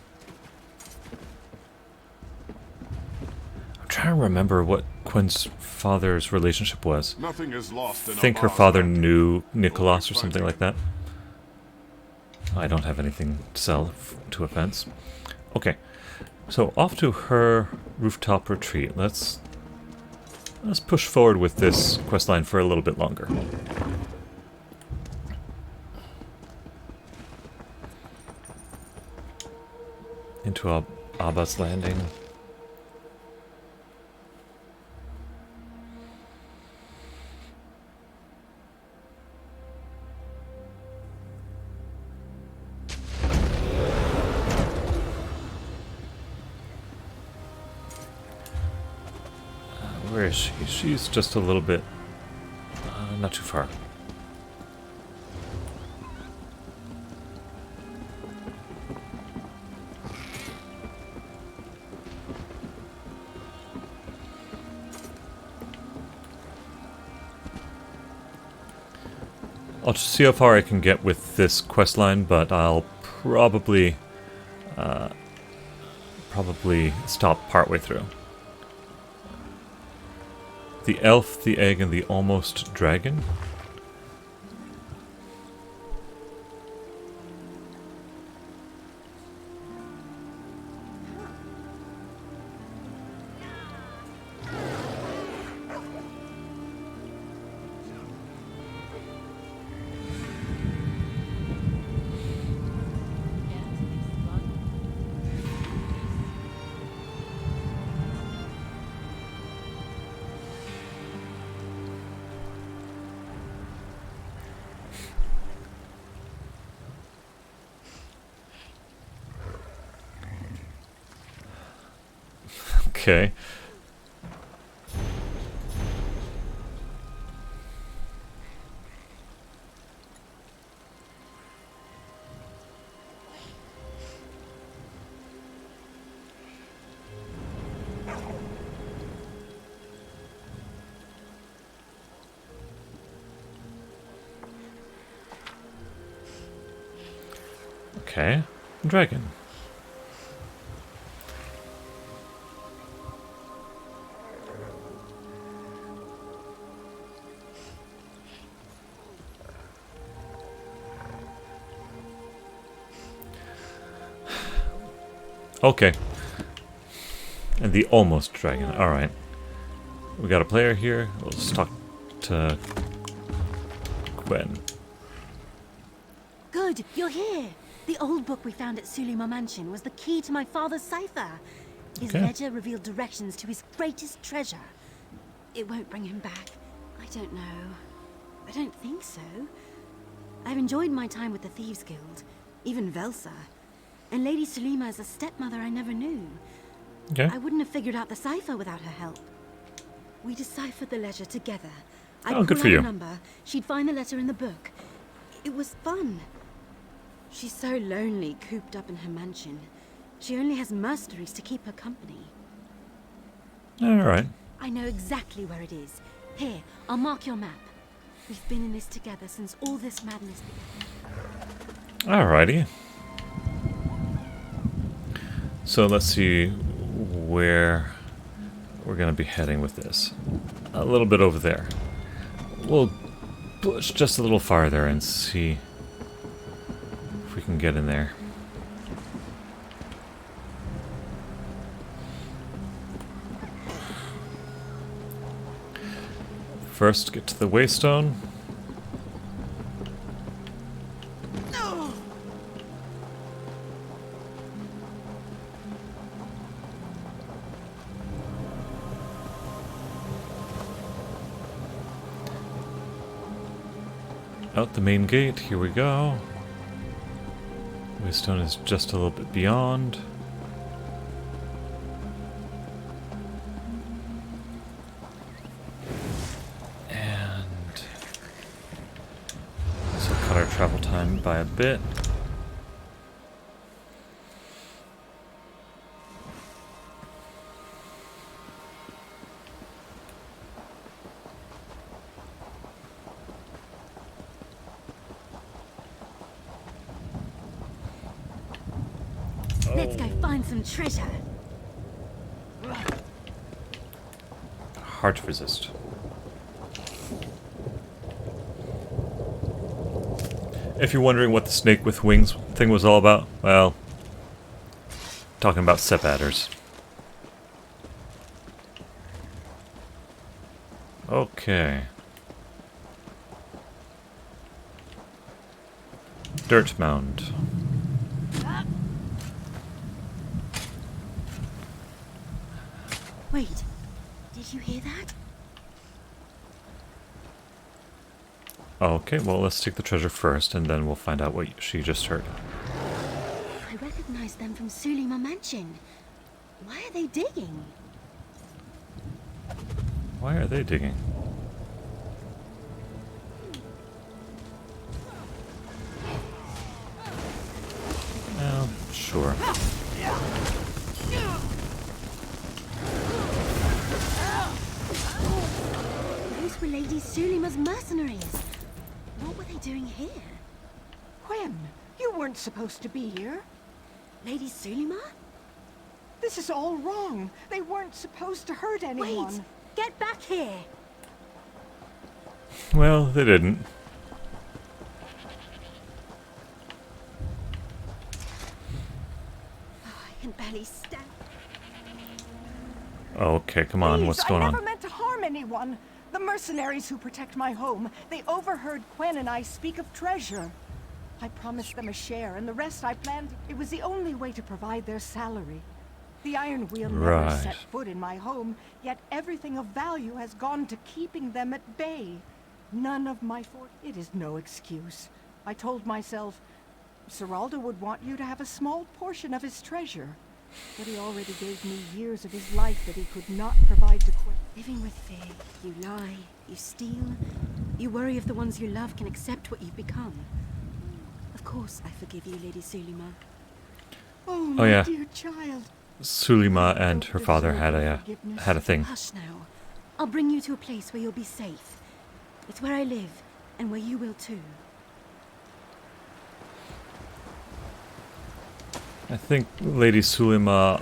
I'm trying to remember what Quen's father's relationship was. Nothing is lost in I think her father knew Nicholas or something like that. I don't have anything to sell to offense. Okay, so off to her rooftop retreat. Let's push forward with this questline for a little bit longer. Into Abba's Landing. Where is she? She's just a little bit... not too far. I'll just see how far I can get with this questline, but I'll probably stop partway through. The elf, the egg, and the almost dragon. Okay. Okay. Dragon. Okay. And the almost dragon. Alright. We got a player here. Let's talk to Gwen. Good, you're here. The old book we found at Sulima Mansion was the key to my father's cipher. His Okay. ledger revealed directions to his greatest treasure. It won't bring him back. I don't know. I don't think so. I've enjoyed my time with the Thieves Guild, even Velsa. And Lady Sulima is a stepmother I never knew. Okay. I wouldn't have figured out the cipher without her help. We deciphered the ledger together. I'd Oh, good call for out you. a number, she'd find the letter in the book. It was fun. She's so lonely, cooped up in her mansion. She only has mercenaries to keep her company. Alright. I know exactly where it is. Here, I'll mark your map. We've been in this together since all this madness began. Alrighty. So let's see where we're going to be heading with this. A little bit over there. We'll push just a little farther and see if we can get in there. First, get to the Waystone. Out the main gate, here we go. Waystone is just a little bit beyond. And this will cut our travel time by a bit. Let's go find some treasure. Hard to resist. If you're wondering what the snake with wings thing was all about, well, talking about step adders. Okay. Dirt mound. Wait, did you hear that? Okay, well, let's take the treasure first, and then we'll find out what she just heard. I recognize them from Sulima Mansion. Why are they digging? Why are they digging? Well, sure. Those were Lady Sulima's mercenaries. What were they doing here? Gwen, you weren't supposed to be here. Lady Sulima? This is all wrong. They weren't supposed to hurt anyone. Wait! Get back here! Well, they didn't. Oh, I can barely stand. Okay, come on, Please, what's going I on? never meant to harm anyone. The mercenaries who protect my home, they overheard Gwen and I speak of treasure. I promised them a share, and the rest I planned. It was the only way to provide their salary. The Iron Wheel never Right. set foot in my home, yet everything of value has gone to keeping them at bay. None of my It is no excuse. I told myself, Seralda would want you to have a small portion of his treasure. But he already gave me years of his life that he could not provide to Quinn. Living with fear, you lie, you steal, you worry if the ones you love can accept what you've become. Of course I forgive you, Lady Sulima. Oh, my yeah. dear child. Sulima and her father had a thing. Hush now. I'll bring you to a place where you'll be safe. It's where I live, and where you will too. I think Lady Sulima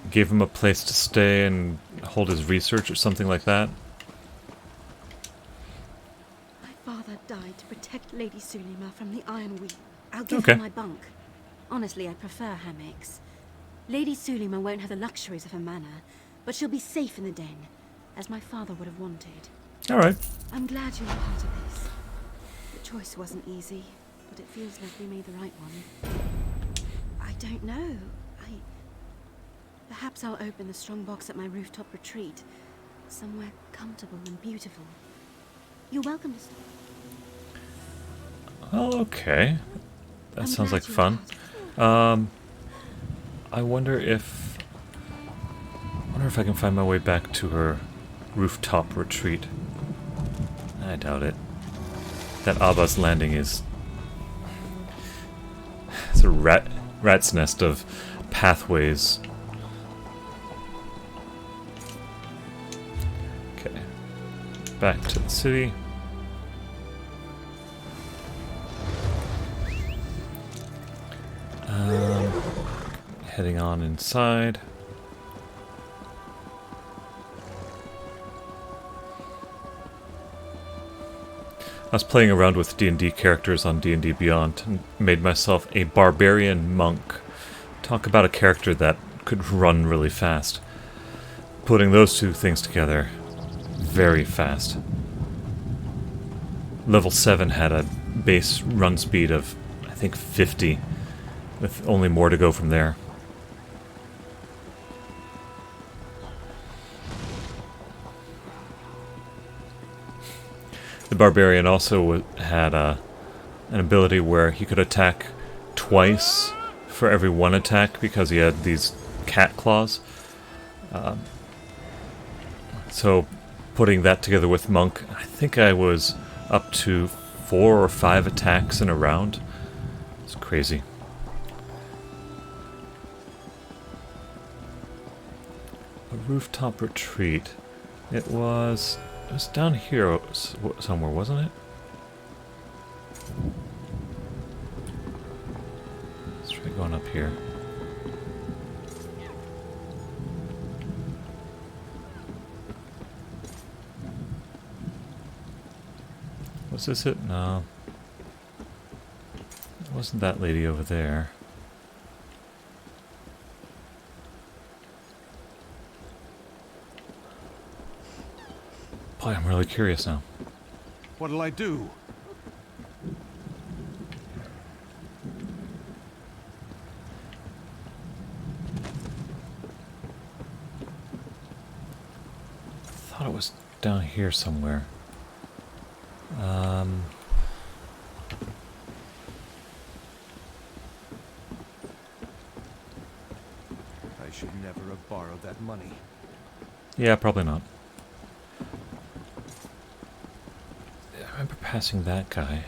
gave him a place to stay and hold his research or something like that. My father died to protect Lady Sulima from the Iron Wheel. I'll give Okay. her my bunk. Honestly, I prefer hammocks. Lady Sulima won't have the luxuries of a manor, but she'll be safe in the den, as my father would have wanted. Alright. I'm glad you're a part of this. The choice wasn't easy, but it feels like we made the right one. I don't know. Perhaps I'll open the strongbox at my rooftop retreat. Somewhere comfortable and beautiful. You're welcome to stay. Well, okay. That I'm sounds glad like you're fun. part I wonder if I can find my way back to her rooftop retreat. I doubt it. That Abba's landing is... It's a rat's nest of pathways. Okay. Back to the city. Heading on inside. I was playing around with D&D characters on D&D Beyond and made myself a barbarian monk. Talk about a character that could run really fast. Putting those two things together, very fast. Level 7 had a base run speed of, I think, 50, with only more to go from there. The barbarian also had an ability where he could attack twice for every one attack because he had these cat claws. So putting that together with monk, I think I was up to 4 or 5 attacks in a round. It's crazy. A rooftop retreat. It was down here somewhere, wasn't it? Let's try going up here. Was this it? No. It wasn't that lady over there. Boy, I'm really curious now. What'll I do? I thought it was down here somewhere. I should never have borrowed that money. Yeah, probably not. I remember passing that guy.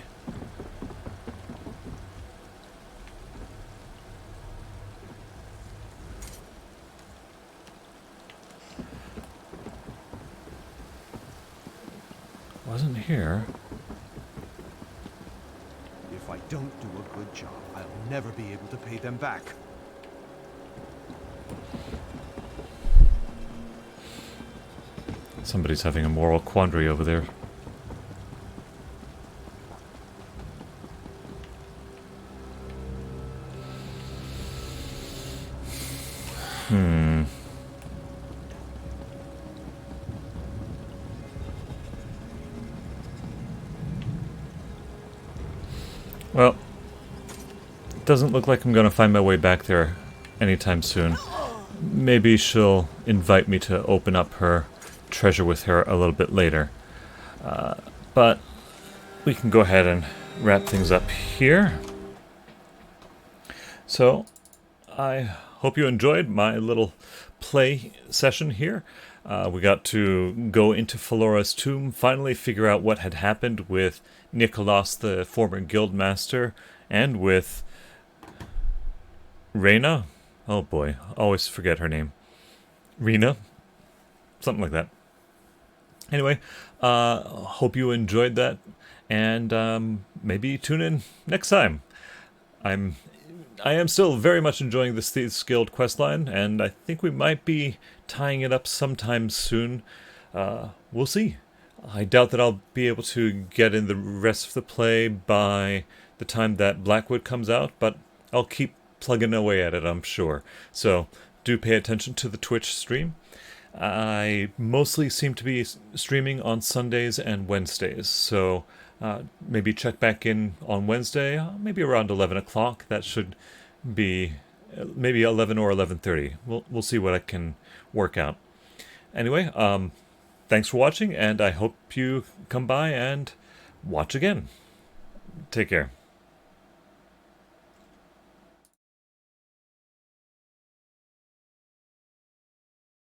Wasn't here. If I don't do a good job, I'll never be able to pay them back. Somebody's having a moral quandary over there. Well, it doesn't look like I'm going to find my way back there anytime soon. Maybe she'll invite me to open up her treasure with her a little bit later. But we can go ahead and wrap things up here. So, I hope you enjoyed my little play session here. We got to go into Felora's tomb, finally figure out what had happened with Nicholas, the former guildmaster, and with Reyna. Oh boy, always forget her name. Rena? Something like that. Anyway, hope you enjoyed that, and maybe tune in next time. I am still very much enjoying this Thieves Guild questline, and I think we might be tying it up sometime soon. We'll see. I doubt that I'll be able to get in the rest of the play by the time that Blackwood comes out, but I'll keep plugging away at it, I'm sure. So do pay attention to the Twitch stream. I mostly seem to be streaming on Sundays and Wednesdays, so maybe check back in on Wednesday, maybe around 11 o'clock. That should be maybe 11 or 11:30. We'll see what I can work out. Anyway, thanks for watching, and I hope you come by and watch again. Take care.